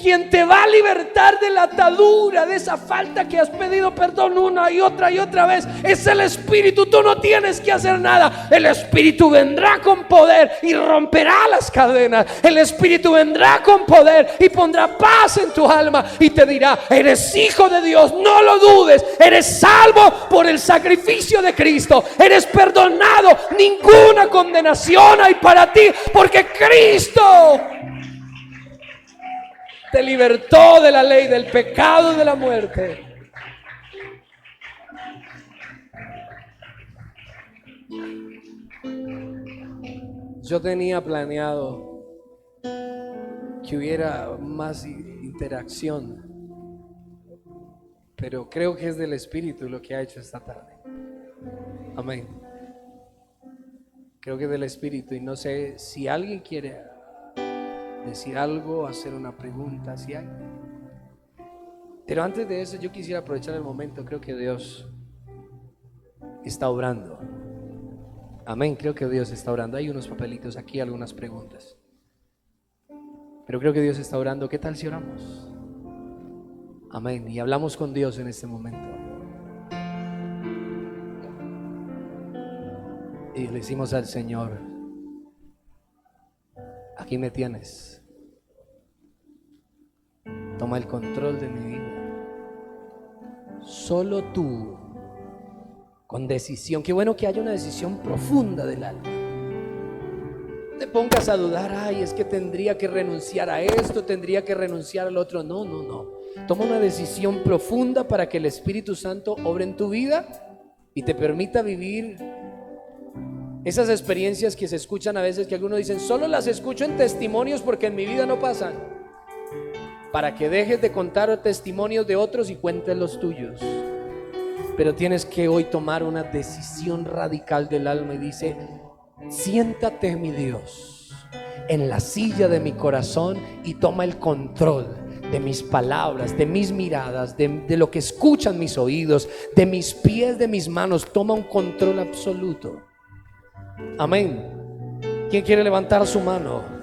quien te va a libertar de la atadura, de esa falta que has pedido perdón una y otra vez. Es el Espíritu, tú no tienes que hacer nada. El Espíritu vendrá con poder y romperá las cadenas. El Espíritu vendrá con poder y pondrá paz en tu alma y te dirá: eres hijo de Dios, no lo dudes, eres salvo por el sacrificio de Cristo, eres perdonado, ninguna condenación hay para ti, porque Cristo te libertó de la ley, del pecado y de la muerte. Yo tenía planeado que hubiera más interacción, pero creo que es del Espíritu lo que ha hecho esta tarde. Amén. Creo que es del Espíritu, y no sé si alguien quiere decir algo, hacer una pregunta, si hay. Pero antes de eso, yo quisiera aprovechar el momento. Creo que Dios está obrando. Amén, creo que Dios está obrando. Hay unos papelitos aquí, algunas preguntas, pero creo que Dios está obrando. ¿Qué tal si oramos? Amén, y hablamos con Dios en este momento. Y le decimos al Señor: aquí me tienes, toma el control de mi vida. Solo tú, con decisión. Qué bueno que haya una decisión profunda del alma. No te pongas a dudar: ay, es que tendría que renunciar a esto, tendría que renunciar al otro. No. Toma una decisión profunda para que el Espíritu Santo obre en tu vida y te permita vivir esas experiencias que se escuchan a veces, que algunos dicen: solo las escucho en testimonios porque en mi vida no pasan. Para que dejes de contar testimonios de otros y cuentes los tuyos. Pero tienes que hoy tomar una decisión radical del alma y dice: siéntate, mi Dios, en la silla de mi corazón y toma el control de mis palabras, de mis miradas, de lo que escuchan mis oídos, de mis pies, de mis manos. Toma un control absoluto. Amén. ¿Quién quiere levantar su mano?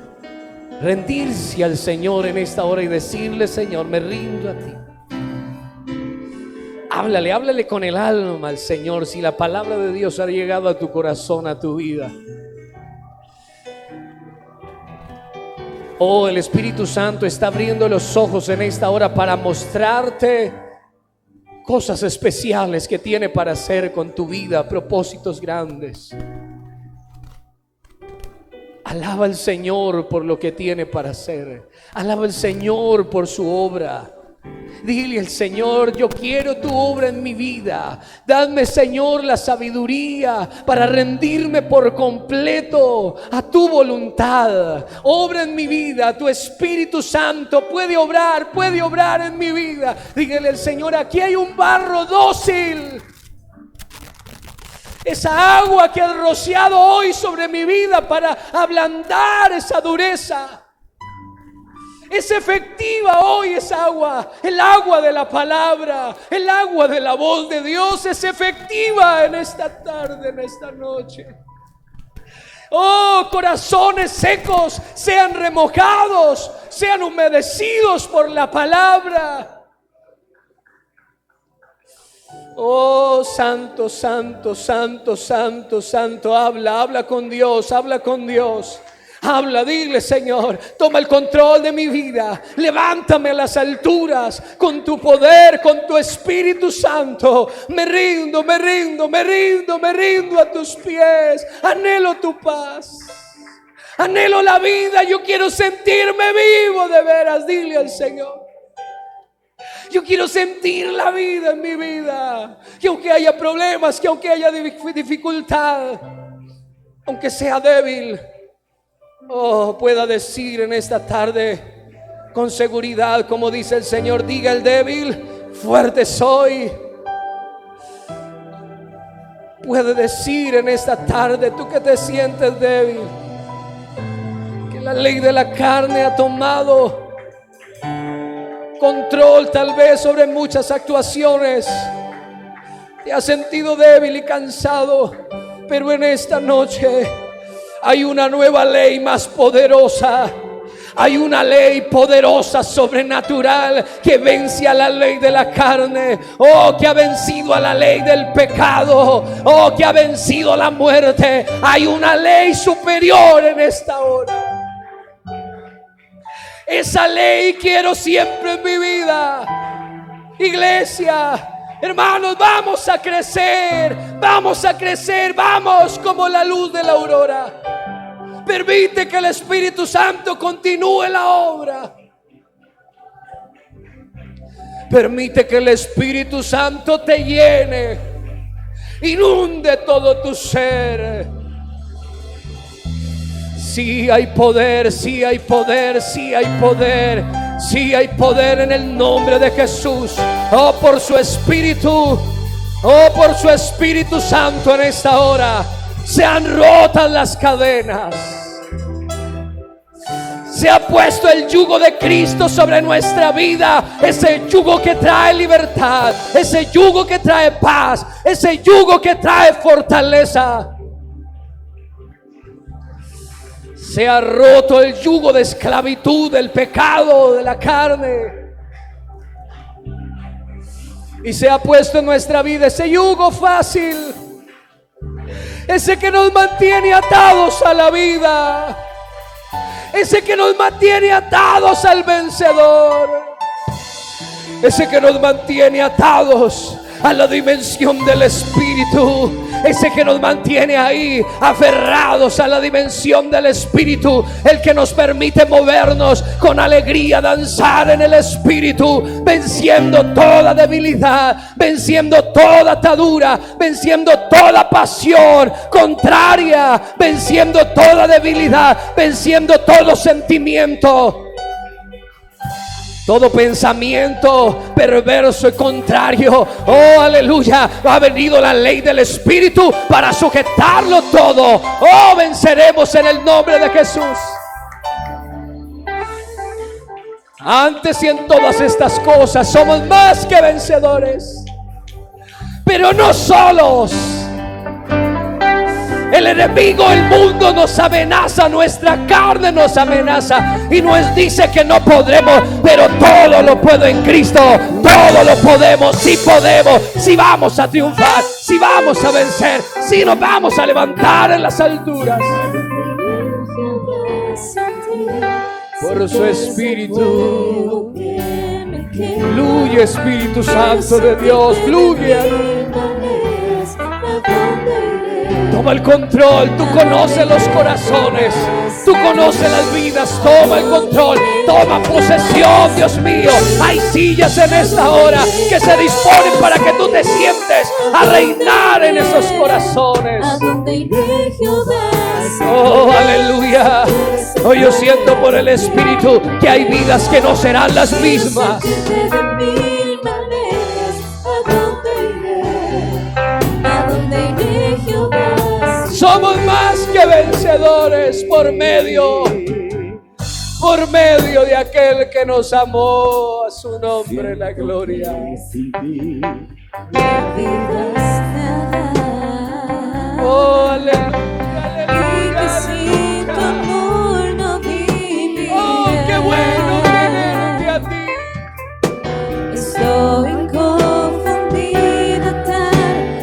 Rendirse al Señor en esta hora y decirle: Señor, me rindo a ti. Háblale con el alma al Señor. Si la palabra de Dios ha llegado a tu corazón, a tu vida. Oh, el Espíritu Santo está abriendo los ojos en esta hora para mostrarte cosas especiales que tiene para hacer con tu vida, propósitos grandes. Alaba al Señor por lo que tiene para hacer. Alaba al Señor por su obra. Dile al Señor: yo quiero tu obra en mi vida. Dame, Señor, la sabiduría para rendirme por completo a tu voluntad. Obra en mi vida. Tu Espíritu Santo puede obrar en mi vida. Dígale al Señor: aquí hay un barro dócil. Esa agua que has rociado hoy sobre mi vida para ablandar esa dureza. Es efectiva hoy esa agua, el agua de la palabra, el agua de la voz de Dios es efectiva en esta tarde, en esta noche. Oh, corazones secos sean remojados, sean humedecidos por la palabra. Oh, Oh, santo, santo, santo, santo, santo. Habla con Dios, habla con Dios. Habla, dile: Señor, toma el control de mi vida. Levántame a las alturas con tu poder, con tu Espíritu Santo. Me rindo, me rindo, me rindo, me rindo a tus pies. Anhelo tu paz. Anhelo la vida. Yo quiero sentirme vivo de veras. Dile al Señor: yo quiero sentir la vida en mi vida. Que aunque haya problemas, que aunque haya dificultad, aunque sea débil, pueda decir en esta tarde con seguridad, como dice el Señor: diga el débil, fuerte soy. Puede decir en esta tarde, tú que te sientes débil, que la ley de la carne ha tomado control tal vez sobre muchas actuaciones. Te has sentido débil y cansado, pero en esta noche hay una nueva ley más poderosa. Hay una ley poderosa, sobrenatural, que vence a la ley de la carne. Que ha vencido a la ley del pecado. Que ha vencido a la muerte. Hay una ley superior en esta hora. Esa ley quiero siempre en mi vida. Iglesia, hermanos, vamos a crecer. Vamos a crecer. Vamos como la luz de la aurora. Permite que el Espíritu Santo continúe la obra. Permite que el Espíritu Santo te llene, inunde todo tu ser. Sí hay poder, sí hay poder, sí hay poder, sí hay poder en el nombre de Jesús. Por su Espíritu, por su Espíritu Santo en esta hora. Sean rotas las cadenas. Se ha puesto el yugo de Cristo sobre nuestra vida. Ese yugo que trae libertad, ese yugo que trae paz, ese yugo que trae fortaleza. Se ha roto el yugo de esclavitud, del pecado, de la carne. Y se ha puesto en nuestra vida ese yugo fácil, ese que nos mantiene atados a la vida, ese que nos mantiene atados al vencedor, ese que nos mantiene atados a la dimensión del Espíritu, ese que nos mantiene ahí aferrados a la dimensión del Espíritu, el que nos permite movernos con alegría, danzar en el Espíritu, venciendo toda debilidad, venciendo toda atadura, venciendo toda pasión contraria, venciendo toda debilidad, venciendo todo sentimiento, todo pensamiento perverso y contrario. Aleluya. Ha venido la ley del Espíritu para sujetarlo todo. Venceremos en el nombre de Jesús. Antes y en todas estas cosas somos más que vencedores, pero no solos. El enemigo, el mundo nos amenaza, nuestra carne nos amenaza y nos dice que no podremos, pero todo lo puedo en Cristo. Todo lo podemos, sí podemos, sí vamos a triunfar, sí vamos a vencer, sí nos vamos a levantar en las alturas. Por su Espíritu, fluye Espíritu Santo de Dios, fluye. Toma el control, tú conoces los corazones, tú conoces las vidas, toma el control, toma posesión, Dios mío. Hay sillas en esta hora que se disponen para que tú te sientes a reinar en esos corazones. Aleluya. Hoy yo siento por el Espíritu que hay vidas que no serán las mismas. Somos más que vencedores por medio de aquel que nos amó. A su nombre la gloria. Aleluya, aleluya. Qué bueno tenerte a ti. Estoy confundida, tan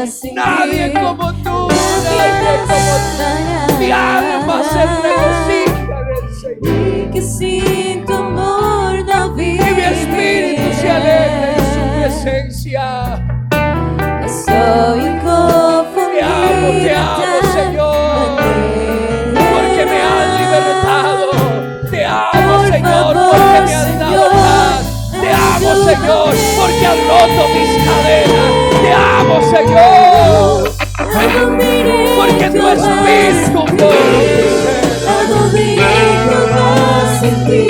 sin Nadie ti. como tú, nadie como tú. Mi alma se regocija en el Señor. Y que sin tu amor no vive. Y mi espíritu se alegra en su presencia. Soy inconfundible. Te amo, Señor, porque me has libertado. Te amo, Señor, porque me has dado paz. Te amo, Señor, porque has roto mis cadenas. Te amo, Señor, porque tu espíritu mora en mi ser. ¿A dónde iré Jehová sin ti?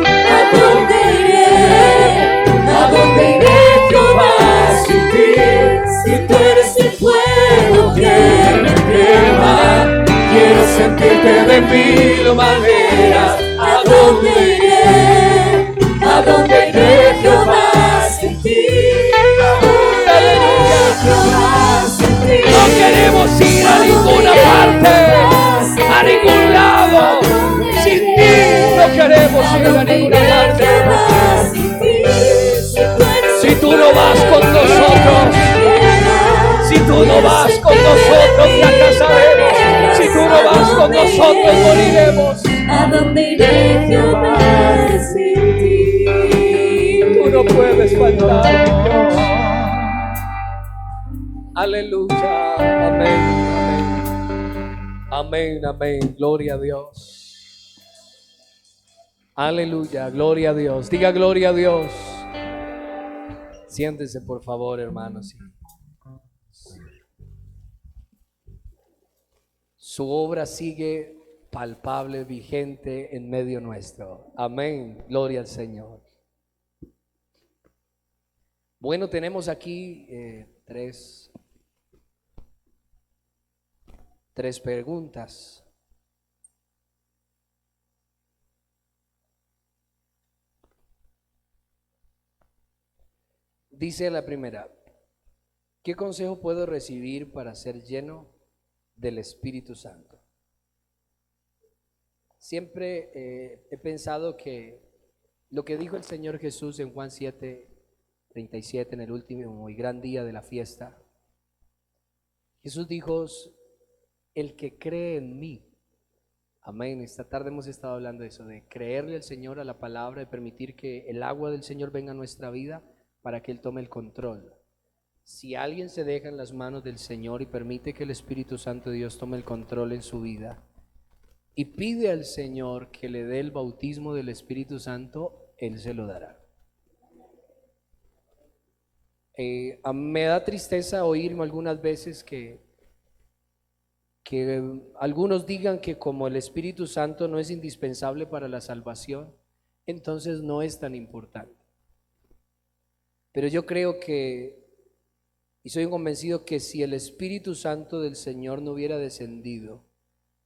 ¿A dónde iré? ¿A dónde iré Jehová sin ti? Si tú eres el fuego que me quema, Quiero sentirte de mil maneras. ¿a dónde iré? ¿A dónde iré Jehová sin ti? Aleluya. Jehová sin ti. No queremos ir a ninguna parte, a ningún lado. Sin ti no queremos ir a ninguna parte. Si tú no vas con nosotros, si tú no vas con nosotros, fracasaremos. Si tú no vas con nosotros, moriremos. ¿A dónde iré Jehová sin ti? Tú no puedes faltarnos. Aleluya. Amén. Amén. Amén. Gloria a Dios. Aleluya. Gloria a Dios. Diga gloria a Dios. Siéntese, por favor, hermanos. Su obra sigue palpable, vigente en medio nuestro. Amén. Gloria al Señor. Bueno, tenemos aquí tres preguntas. Dice la primera: ¿qué consejo puedo recibir para ser lleno del Espíritu Santo? Siempre he pensado que lo que dijo el Señor Jesús en Juan 7:37, en el último y gran día de la fiesta, Jesús dijo: el que cree en mí. Amén. Esta tarde hemos estado hablando de eso, de creerle al Señor, a la palabra, de permitir que el agua del Señor venga a nuestra vida para que Él tome el control. Si alguien se deja en las manos del Señor y permite que el Espíritu Santo de Dios tome el control en su vida y pide al Señor que le dé el bautismo del Espíritu Santo, Él se lo dará. Me da tristeza oírme algunas veces que algunos digan que como el Espíritu Santo no es indispensable para la salvación, entonces no es tan importante. Pero yo creo que, y soy convencido que si el Espíritu Santo del Señor no hubiera descendido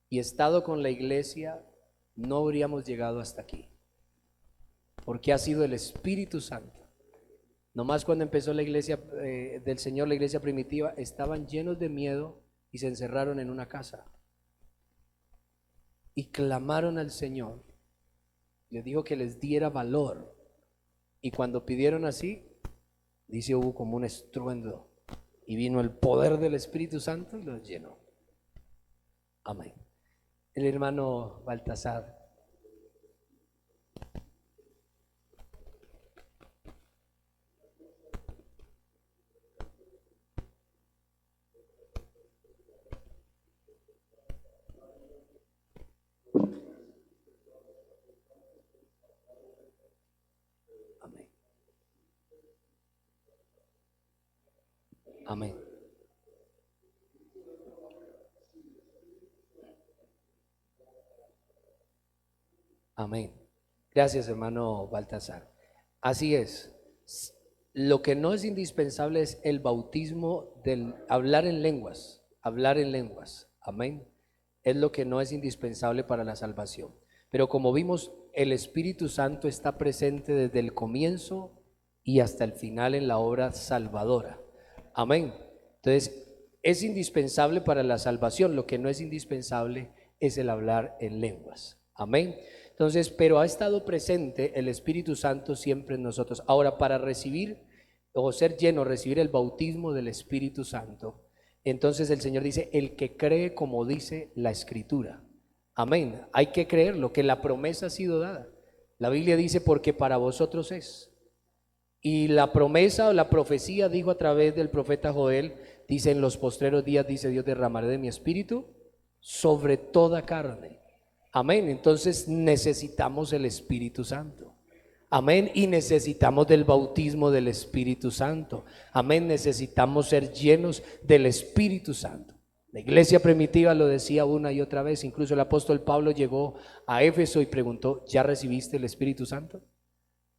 y estado con la iglesia, no habríamos llegado hasta aquí. Porque ha sido el Espíritu Santo. Nomás cuando empezó la iglesia del Señor, la iglesia primitiva, estaban llenos de miedo y se encerraron en una casa. Y clamaron al Señor. Les dijo que les diera valor. Y cuando pidieron así, dice, hubo como un estruendo y vino el poder del Espíritu Santo y los llenó. Amén. El hermano Baltasar. Amén. Amén. Amén. Gracias, hermano Baltasar. Así es. Lo que no es indispensable es el bautismo del hablar en lenguas. Hablar en lenguas. Amén. Es lo que no es indispensable para la salvación. Pero como vimos, el Espíritu Santo está presente desde el comienzo y hasta el final en la obra salvadora. Amén. Entonces, es indispensable para la salvación. Lo que no es indispensable es el hablar en lenguas. Amén. Entonces, pero ha estado presente el Espíritu Santo siempre en nosotros. Ahora, para recibir o ser lleno, recibir el bautismo del Espíritu Santo, Entonces el Señor dice, el que cree como dice la Escritura. Amén. Hay que creerlo, que la promesa ha sido dada. La Biblia dice, porque para vosotros es. Y la promesa o la profecía dijo a través del profeta Joel, dice, en los postreros días, dice Dios, derramaré de mi espíritu sobre toda carne. Amén. Entonces necesitamos el Espíritu Santo. Amén. Y necesitamos del bautismo del Espíritu Santo. Amén. Necesitamos ser llenos del Espíritu Santo. La iglesia primitiva lo decía una y otra vez. Incluso el apóstol Pablo llegó a Éfeso y preguntó, ¿ya recibiste el Espíritu Santo?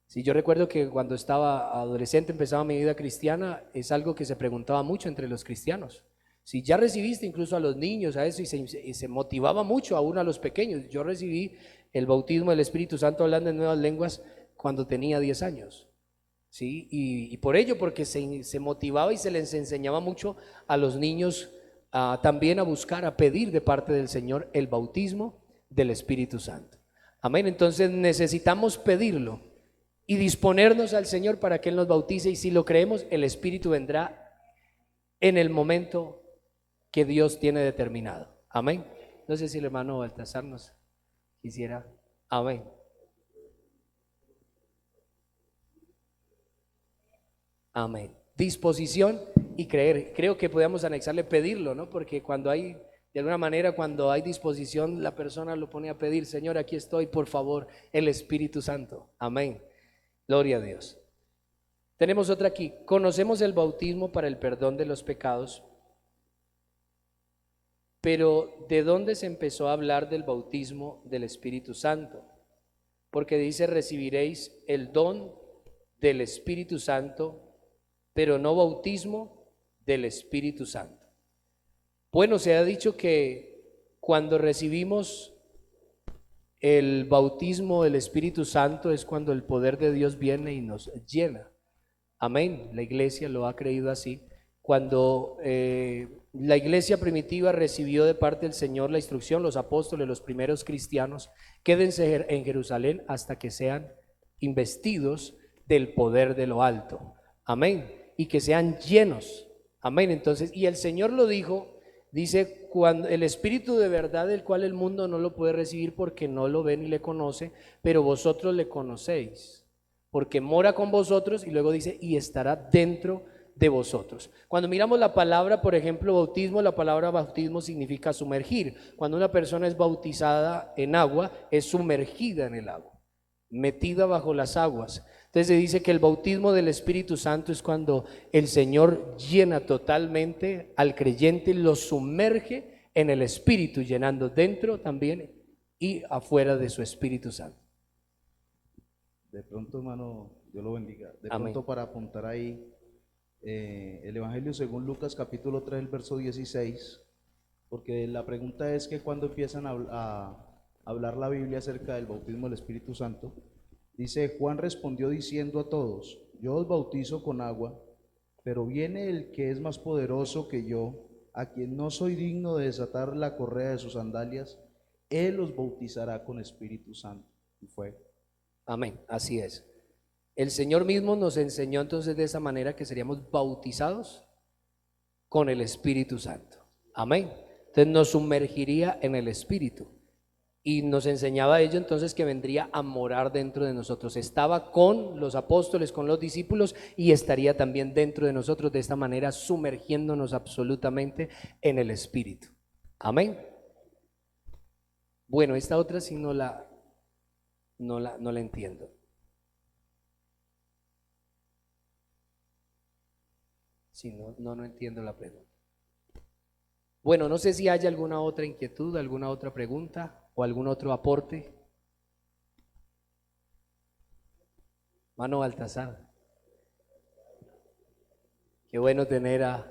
Sí, yo recuerdo que cuando estaba adolescente, empezaba mi vida cristiana, es algo que se preguntaba mucho entre los cristianos. Si ya recibiste incluso a los niños, a eso, y se motivaba mucho aún a los pequeños. Yo recibí el bautismo del Espíritu Santo hablando en nuevas lenguas cuando tenía 10 años. ¿Sí? Y por ello, porque se motivaba y se les enseñaba mucho a los niños también a buscar, a pedir de parte del Señor el bautismo del Espíritu Santo. Amén. Entonces necesitamos pedirlo y disponernos al Señor para que Él nos bautice, y si lo creemos, el Espíritu vendrá en el momento que Dios tiene determinado. Amén. No sé si el hermano Baltasar nos quisiera. Amén. Amén. Disposición y creer. Creo que podemos anexarle pedirlo, ¿no? Porque cuando hay, de alguna manera, cuando hay disposición, la persona lo pone a pedir, Señor, aquí estoy, por favor, el Espíritu Santo. Amén. Gloria a Dios. Tenemos otra aquí. Conocemos el bautismo para el perdón de los pecados, pero ¿de dónde se empezó a hablar del bautismo del Espíritu Santo? Porque dice, recibiréis el don del Espíritu Santo, pero no bautismo del Espíritu Santo. Bueno, se ha dicho que cuando recibimos el bautismo del Espíritu Santo es cuando el poder de Dios viene y nos llena. Amén. La iglesia lo ha creído así. Cuando la iglesia primitiva recibió de parte del Señor la instrucción, los apóstoles, los primeros cristianos, quédense en Jerusalén hasta que sean investidos del poder de lo alto. Amén. Y que sean llenos. Amén. Entonces, y el Señor lo dijo. Dice, cuando el Espíritu de verdad, del cual el mundo no lo puede recibir porque no lo ve ni le conoce, pero vosotros le conocéis, porque mora con vosotros, y luego dice, y estará dentro de vosotros. Cuando miramos la palabra, por ejemplo, bautismo, la palabra bautismo significa sumergir. Cuando una persona es bautizada en agua, es sumergida en el agua, metida bajo las aguas. Entonces se dice que el bautismo del Espíritu Santo es cuando el Señor llena totalmente al creyente, lo sumerge en el Espíritu, llenando dentro también y afuera de su Espíritu Santo. De pronto, hermano, Dios lo bendiga. De Amén. pronto, para apuntar ahí, el Evangelio según Lucas capítulo 3, el verso 16, porque la pregunta es que cuando empiezan a hablar la Biblia acerca del bautismo del Espíritu Santo, dice, Juan respondió diciendo a todos, yo os bautizo con agua, pero viene el que es más poderoso que yo, a quien no soy digno de desatar la correa de sus sandalias, él os bautizará con Espíritu Santo. Y fue. Amén, así es. El Señor mismo nos enseñó entonces de esa manera que seríamos bautizados con el Espíritu Santo. Amén. Entonces nos sumergiría en el Espíritu. Y nos enseñaba ello entonces que vendría a morar dentro de nosotros. Estaba con los apóstoles, con los discípulos, y estaría también dentro de nosotros, de esta manera sumergiéndonos absolutamente en el Espíritu. Amén. Bueno, esta otra sí no la entiendo. Sí, no entiendo la pregunta. Bueno, no sé si hay alguna otra inquietud, alguna otra pregunta o algún otro aporte. Mano Baltasar. Qué bueno tener a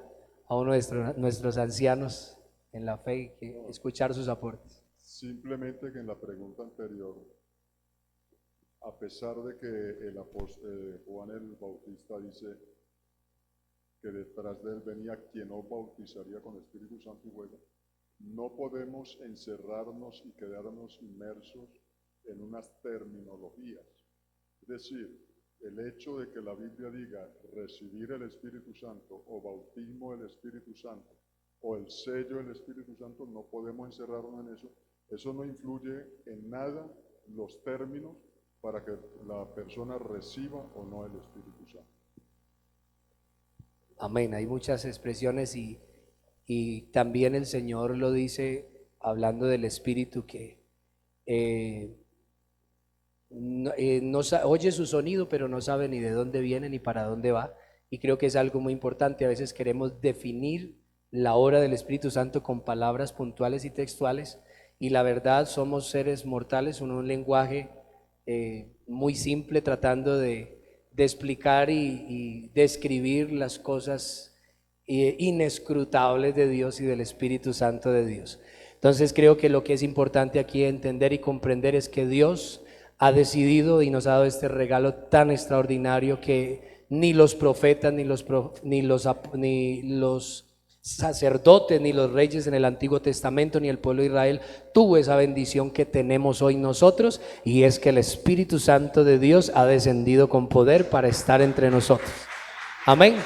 uno de nuestros ancianos en la fe y escuchar sus aportes. Simplemente que en la pregunta anterior, a pesar de que el apóstol Juan el Bautista dice que detrás de él venía quien os bautizaría con Espíritu Santo y fuego, no podemos encerrarnos y quedarnos inmersos en unas terminologías. Es decir, el hecho de que la Biblia diga recibir el Espíritu Santo o bautismo del Espíritu Santo o el sello del Espíritu Santo, no podemos encerrarnos en eso. Eso no influye en nada los términos para que la persona reciba o no el Espíritu Santo. Amén. Hay muchas expresiones y también el Señor lo dice hablando del Espíritu que oye su sonido, pero no sabe ni de dónde viene ni para dónde va. Y creo que es algo muy importante. A veces queremos definir la obra del Espíritu Santo con palabras puntuales y textuales, y la verdad somos seres mortales, un lenguaje muy simple, tratando de explicar y describir las cosas inescrutables de Dios y del Espíritu Santo de Dios. Entonces creo que lo que es importante aquí entender y comprender es que Dios ha decidido y nos ha dado este regalo tan extraordinario que ni los profetas, ni los sacerdotes, ni los reyes en el Antiguo Testamento, ni el pueblo de Israel tuvo esa bendición que tenemos hoy nosotros, y es que el Espíritu Santo de Dios ha descendido con poder para estar entre nosotros. Amén.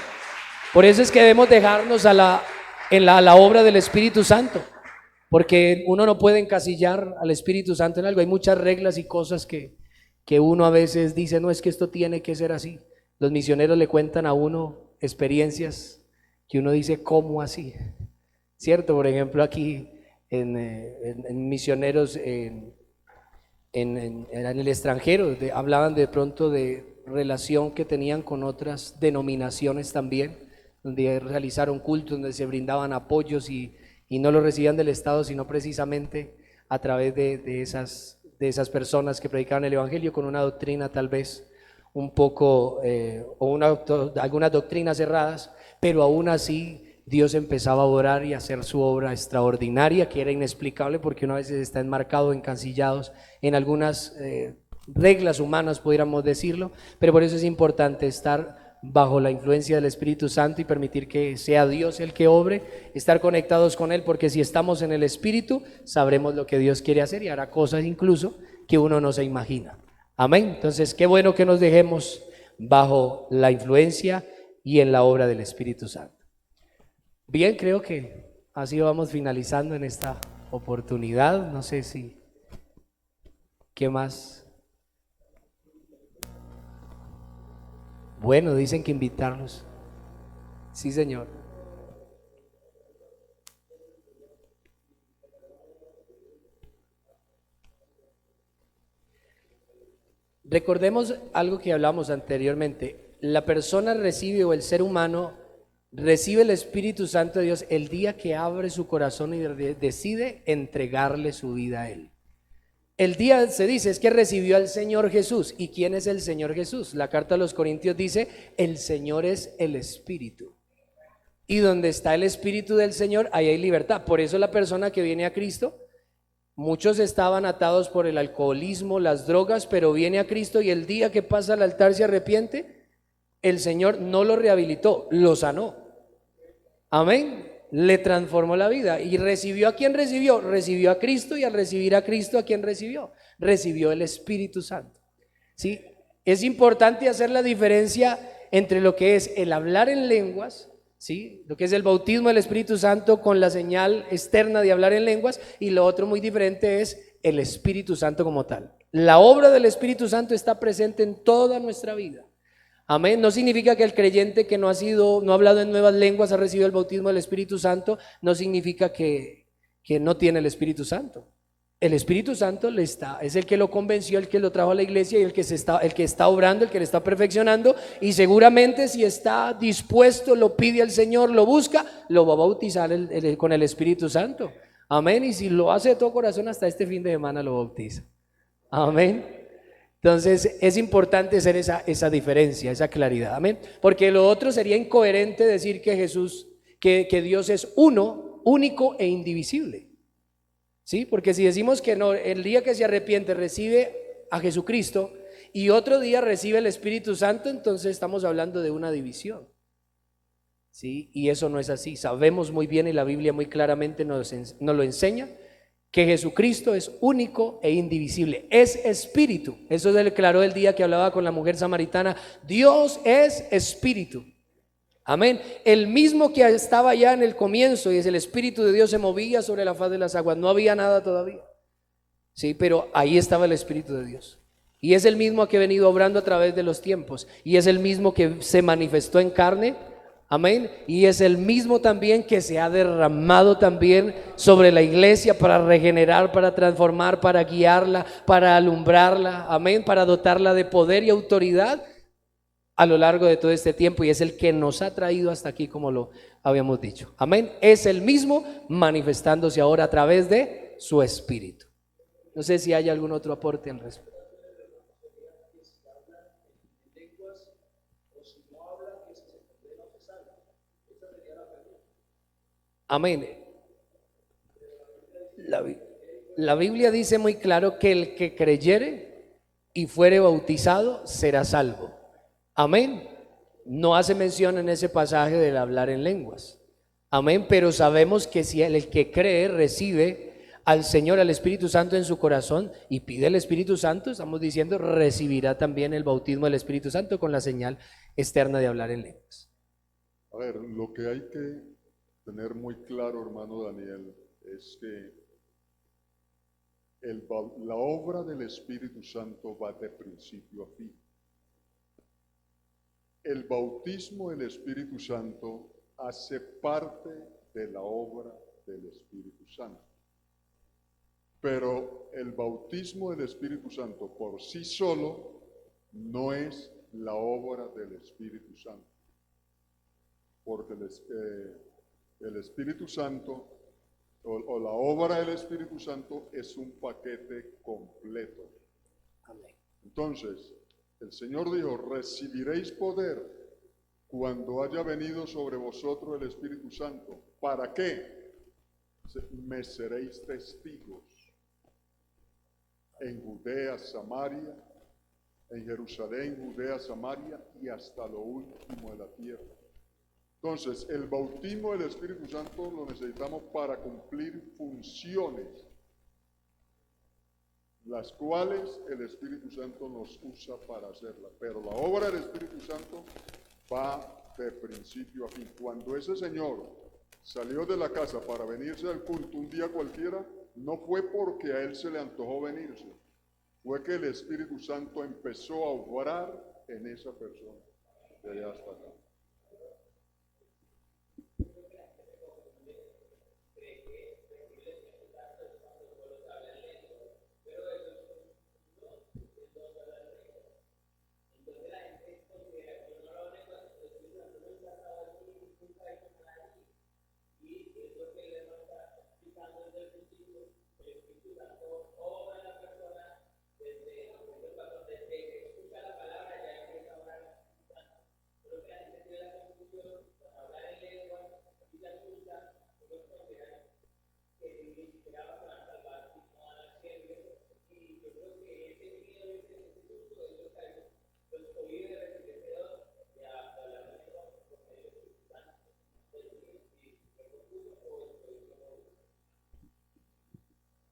Por eso es que debemos dejarnos a la obra del Espíritu Santo, porque uno no puede encasillar al Espíritu Santo en algo. Hay muchas reglas y cosas que uno a veces dice, no, es que esto tiene que ser así. Los misioneros le cuentan a uno experiencias que uno dice, ¿cómo así? ¿Cierto? Por ejemplo, aquí en misioneros en el extranjero, hablaban de pronto de relación que tenían con otras denominaciones también, donde realizaron cultos, donde se brindaban apoyos y no lo recibían del Estado, sino precisamente a través de esas personas que predicaban el Evangelio con una doctrina tal vez un poco, algunas doctrinas cerradas, pero aún así Dios empezaba a orar y a hacer su obra extraordinaria, que era inexplicable porque uno a veces está enmarcado, encasillados en algunas reglas humanas, pudiéramos decirlo, pero por eso es importante estar bajo la influencia del Espíritu Santo y permitir que sea Dios el que obre, estar conectados con Él, porque si estamos en el Espíritu, sabremos lo que Dios quiere hacer y hará cosas incluso que uno no se imagina. Amén. Entonces, qué bueno que nos dejemos bajo la influencia y en la obra del Espíritu Santo. Bien, creo que así vamos finalizando en esta oportunidad. No sé si, ¿qué más? Bueno, dicen que invitarlos. Sí, Señor. Recordemos algo que hablamos anteriormente. La persona recibe, o el ser humano recibe el Espíritu Santo de Dios el día que abre su corazón y decide entregarle su vida a Él. El día, se dice, es que recibió al Señor Jesús. ¿Y quién es el Señor Jesús? La carta a los Corintios dice, el Señor es el Espíritu. Y donde está el Espíritu del Señor, ahí hay libertad. Por eso la persona que viene a Cristo, muchos estaban atados por el alcoholismo, las drogas, pero viene a Cristo y el día que pasa al altar se arrepiente, el Señor no lo rehabilitó, lo sanó. Amén. Le transformó la vida. ¿Y recibió a quién recibió? Recibió a Cristo, y al recibir a Cristo, ¿a quién recibió? Recibió el Espíritu Santo. ¿Sí? Es importante hacer la diferencia entre lo que es el hablar en lenguas, ¿sí? Lo que es el bautismo del Espíritu Santo con la señal externa de hablar en lenguas, y lo otro muy diferente es el Espíritu Santo como tal. La obra del Espíritu Santo está presente en toda nuestra vida. Amén. No significa que el creyente que no ha hablado en nuevas lenguas, ha recibido el bautismo del Espíritu Santo, no significa que no tiene el Espíritu Santo. El Espíritu Santo es el que lo convenció, el que lo trajo a la iglesia, y el que está obrando, el que le está perfeccionando, y seguramente si está dispuesto, lo pide al Señor, lo busca, lo va a bautizar con el Espíritu Santo. Amén. Y si lo hace de todo corazón, hasta este fin de semana lo bautiza. Amén. Entonces es importante hacer esa diferencia, esa claridad, amén, porque lo otro sería incoherente decir que Dios es uno, único e indivisible, ¿sí? Porque si decimos que no, el día que se arrepiente recibe a Jesucristo y otro día recibe el Espíritu Santo, entonces estamos hablando de una división, ¿sí? Y eso no es así. Sabemos muy bien, y la Biblia muy claramente nos lo enseña, que Jesucristo es único e indivisible, es espíritu. Eso se declaró el día que hablaba con la mujer samaritana. Dios es espíritu, Amén. El mismo que estaba ya en el comienzo, y es el Espíritu de Dios, se movía sobre la faz de las aguas. No había nada todavía. Sí, pero ahí estaba el Espíritu de Dios. Y es el mismo que ha venido obrando a través de los tiempos. Y es el mismo que se manifestó en carne. Amén. Y es el mismo también que se ha derramado también sobre la iglesia para regenerar, para transformar, para guiarla, para alumbrarla. Amén. Para dotarla de poder y autoridad a lo largo de todo este tiempo, y es el que nos ha traído hasta aquí, como lo habíamos dicho. Amén. Es el mismo manifestándose ahora a través de su Espíritu. No sé si hay algún otro aporte al respecto. Amén. La Biblia dice muy claro que el que creyere y fuere bautizado será salvo. Amén. No hace mención en ese pasaje del hablar en lenguas. Amén. Pero sabemos que si el que cree recibe al Señor, al Espíritu Santo en su corazón y pide el Espíritu Santo, estamos diciendo, recibirá también el bautismo del Espíritu Santo con la señal externa de hablar en lenguas. A ver, lo que hay que tener muy claro, hermano Daniel, es que la obra del Espíritu Santo va de principio a fin. El bautismo del Espíritu Santo hace parte de la obra del Espíritu Santo. Pero el bautismo del Espíritu Santo por sí solo no es la obra del Espíritu Santo. Porque el Espíritu Santo o la obra del Espíritu Santo es un paquete completo. Entonces, el Señor dijo, recibiréis poder cuando haya venido sobre vosotros el Espíritu Santo. ¿Para qué? Me seréis testigos en Judea, Samaria, en Jerusalén, Judea, Samaria y hasta lo último de la tierra. Entonces, el bautismo del Espíritu Santo lo necesitamos para cumplir funciones, las cuales el Espíritu Santo nos usa para hacerla. Pero la obra del Espíritu Santo va de principio a fin. Cuando ese señor salió de la casa para venirse al culto un día cualquiera, no fue porque a él se le antojó venirse, fue que el Espíritu Santo empezó a obrar en esa persona, de allá hasta acá.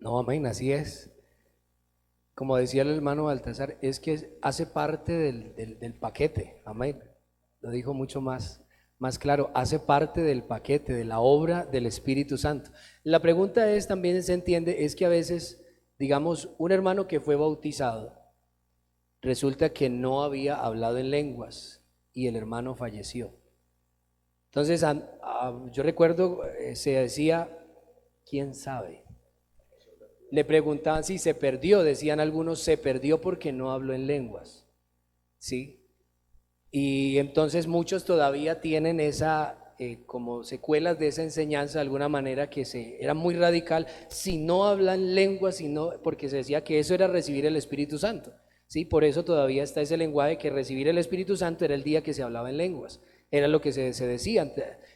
No, amén, así es. Como decía el hermano Baltasar, es que hace parte del paquete, amén. Lo dijo mucho más claro, hace parte del paquete, de la obra del Espíritu Santo. La pregunta es, también se entiende, es que a veces, digamos, un hermano que fue bautizado, resulta que no había hablado en lenguas y el hermano falleció. Entonces, yo recuerdo, se decía, ¿quién sabe? Le preguntaban si se perdió, decían algunos, se perdió porque no habló en lenguas, ¿sí? Y entonces muchos todavía tienen esa, como secuelas de esa enseñanza de alguna manera, que era muy radical, si no hablan lenguas, porque se decía que eso era recibir el Espíritu Santo, ¿sí? Por eso todavía está ese lenguaje que recibir el Espíritu Santo era el día que se hablaba en lenguas, era lo que se decía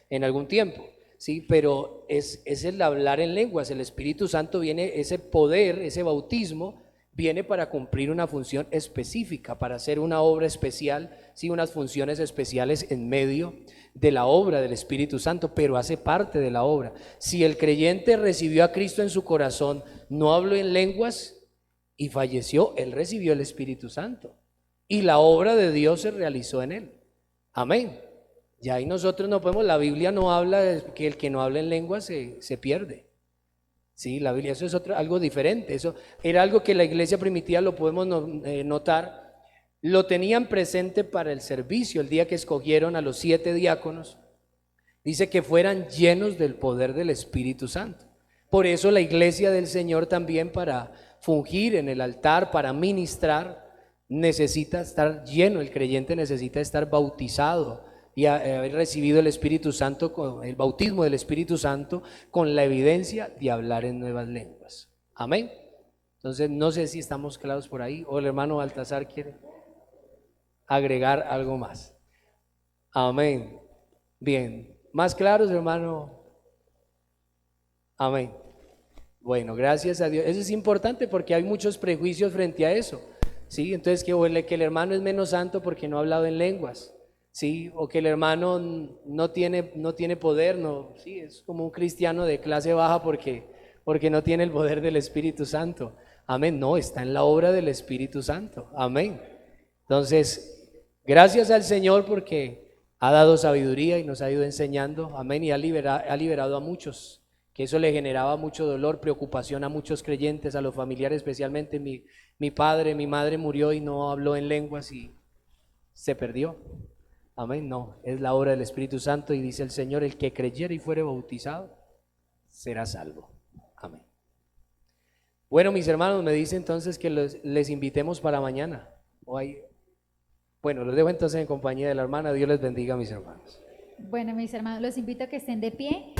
en algún tiempo. Sí, pero es el hablar en lenguas. El Espíritu Santo viene, ese poder, ese bautismo, viene para cumplir una función específica, para hacer una obra especial, sí, unas funciones especiales en medio de la obra del Espíritu Santo, pero hace parte de la obra. Si el creyente recibió a Cristo en su corazón, no habló en lenguas y falleció, él recibió el Espíritu Santo y la obra de Dios se realizó en él. Amén. Ya ahí nosotros no podemos, la Biblia no habla de que el que no habla en lengua se pierde. Sí, la Biblia, eso es algo diferente. Eso era algo que la iglesia primitiva, lo podemos notar, lo tenían presente para el servicio. El día que escogieron a los 7 diáconos, dice que fueran llenos del poder del Espíritu Santo. Por eso la iglesia del Señor también, para fungir en el altar, para ministrar, necesita estar lleno. El creyente necesita estar bautizado y haber recibido el Espíritu Santo, con el bautismo del Espíritu Santo, con la evidencia de hablar en nuevas lenguas. Amén. Entonces no sé si estamos claros por ahí, o el hermano Baltasar quiere agregar algo más. Amén. Bien, ¿más claros, hermano? Amén. Bueno, gracias a Dios. Eso es importante porque hay muchos prejuicios frente a eso. ¿Sí? Entonces que el hermano es menos santo porque no ha hablado en lenguas. Sí, o que el hermano no tiene poder, no, sí, es como un cristiano de clase baja porque no tiene el poder del Espíritu Santo. Amén, no, está en la obra del Espíritu Santo. Amén. Entonces, gracias al Señor porque ha dado sabiduría y nos ha ido enseñando. Amén, y ha liberado a muchos, que eso le generaba mucho dolor, preocupación a muchos creyentes, a los familiares, especialmente mi padre, mi madre murió y no habló en lenguas y se perdió. Amén, no, es la obra del Espíritu Santo y dice el Señor, el que creyere y fuere bautizado será salvo. Amén. Bueno, mis hermanos, me dice entonces que les invitemos para mañana. Bueno, los dejo entonces en compañía de la hermana. Dios les bendiga, mis hermanos. Bueno, mis hermanos, los invito a que estén de pie.